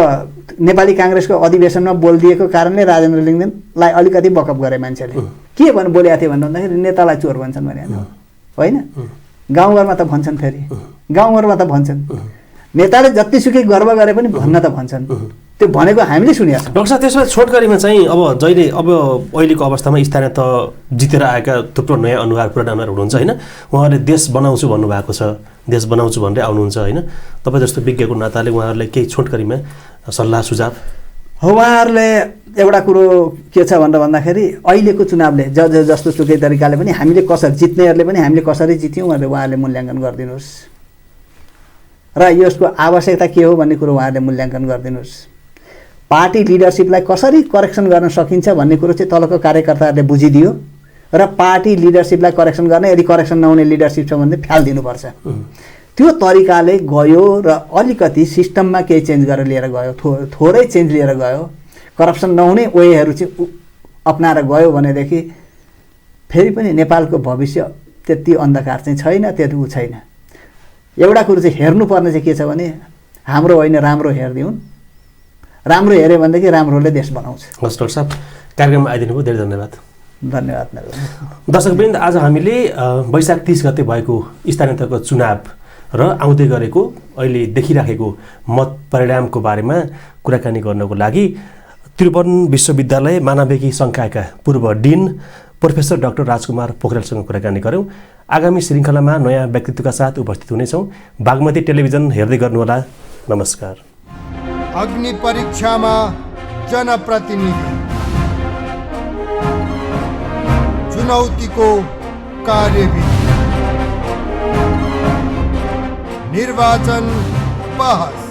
नेपाली काङ्ग्रेसको अधिवेशनमा बोलिदिएको कारणले राजेन्द्र लिङ्गदेनलाई अलिकति बकअप गरे मान्छेले। के बोलेको थियो भन्दाखेरि नेतालाई चोर भन्छन् भने होइन। गाउँघरमा त भन्छन्, फेरि गाउँघरमा त भन्छन्, नेताले जतिसुकै गर्व गरे पनि भन्न त भन्छन्। त्यो भनेको हामीले सुनेका छौँ। डाक्टर साहब, त्यसमा छोटकरीमा चाहिँ अब जहिले अब अहिलेको अवस्थामा स्थानीय त जितेर आएका थुप्रो नयाँ अनुहार, पुरानो अनुहार हुनुहुन्छ होइन। उहाँहरूले देश बनाउँछु भन्नुभएको छ, देश बनाउँछु भनेर आउनुहुन्छ होइन। तपाईँ जस्तो विज्ञको नाताले उहाँहरूलाई केही छोटकरीमा सल्लाह सुझाव? उहाँहरूले एउटा कुरो के छ भनेर भन्दाखेरि अहिलेको चुनावले जस्तो सुकै तरिकाले पनि हामीले कसरी जित्नेहरूले पनि हामीले कसरी जित्यौँ भनेर उहाँहरूले मूल्याङ्कन गरिदिनुहोस् र यसको आवश्यकता के हो भन्ने कुरो उहाँहरूले मूल्याङ्कन गरिदिनुहोस्। पार्टी लिडरसिपलाई कसरी करेक्सन गर्न सकिन्छ भन्ने कुरो चाहिँ तलको कार्यकर्ताहरूले बुझिदियो र पार्टी लिडरसिपलाई करेक्सन गर्ने, यदि करेक्सन नहुने लिडरसिप छ भने फ्यालिदिनुपर्छ। त्यो तरिकाले गयो र अलिकति सिस्टममा केही चेन्ज गरेर लिएर गयो, थोरै चेन्ज लिएर गयो, करप्सन नहुने वेहरू चाहिँ अपनाएर गयो भनेदेखि फेरि पनि नेपालको भविष्य त्यति अन्धकार चाहिँ छैन, त्यति ऊ छैन। एउटा कुरो चाहिँ हेर्नुपर्ने चाहिँ के छ भने हाम्रो होइन राम्रो हेरिदिउन्। राम्रो हेऱ्यो भनेदेखि राम्रोले देश बनाउँछ। हस् डाक्टर साहब, कार्यक्रममा आइदिनु भयो, धेरै धन्यवाद। धन्यवाद। दर्शकवृन्द, आज हामीले वैशाख 30 गते भएको स्थानीय तहको चुनाव र आउँदै गरेको अहिले देखिराखेको मत परिणामको बारेमा कुराकानी गर्नको लागि त्रिभुवन विश्वविद्यालय मानविकी संकायका पूर्व डिन प्रोफेसर डाक्टर राजकुमार पोखरेलसँग कुराकानी गऱ्यौँ। आगामी श्रृङ्खलामा नयाँ व्यक्तित्वका साथ उपस्थित हुनेछौँ। बागमती टेलिभिजन हेर्दै गर्नुहोला। नमस्कार। अग्नि परीक्षामा जनप्रतिनिधि, चुनौतीको कार्यविधि, निर्वाचन बहस।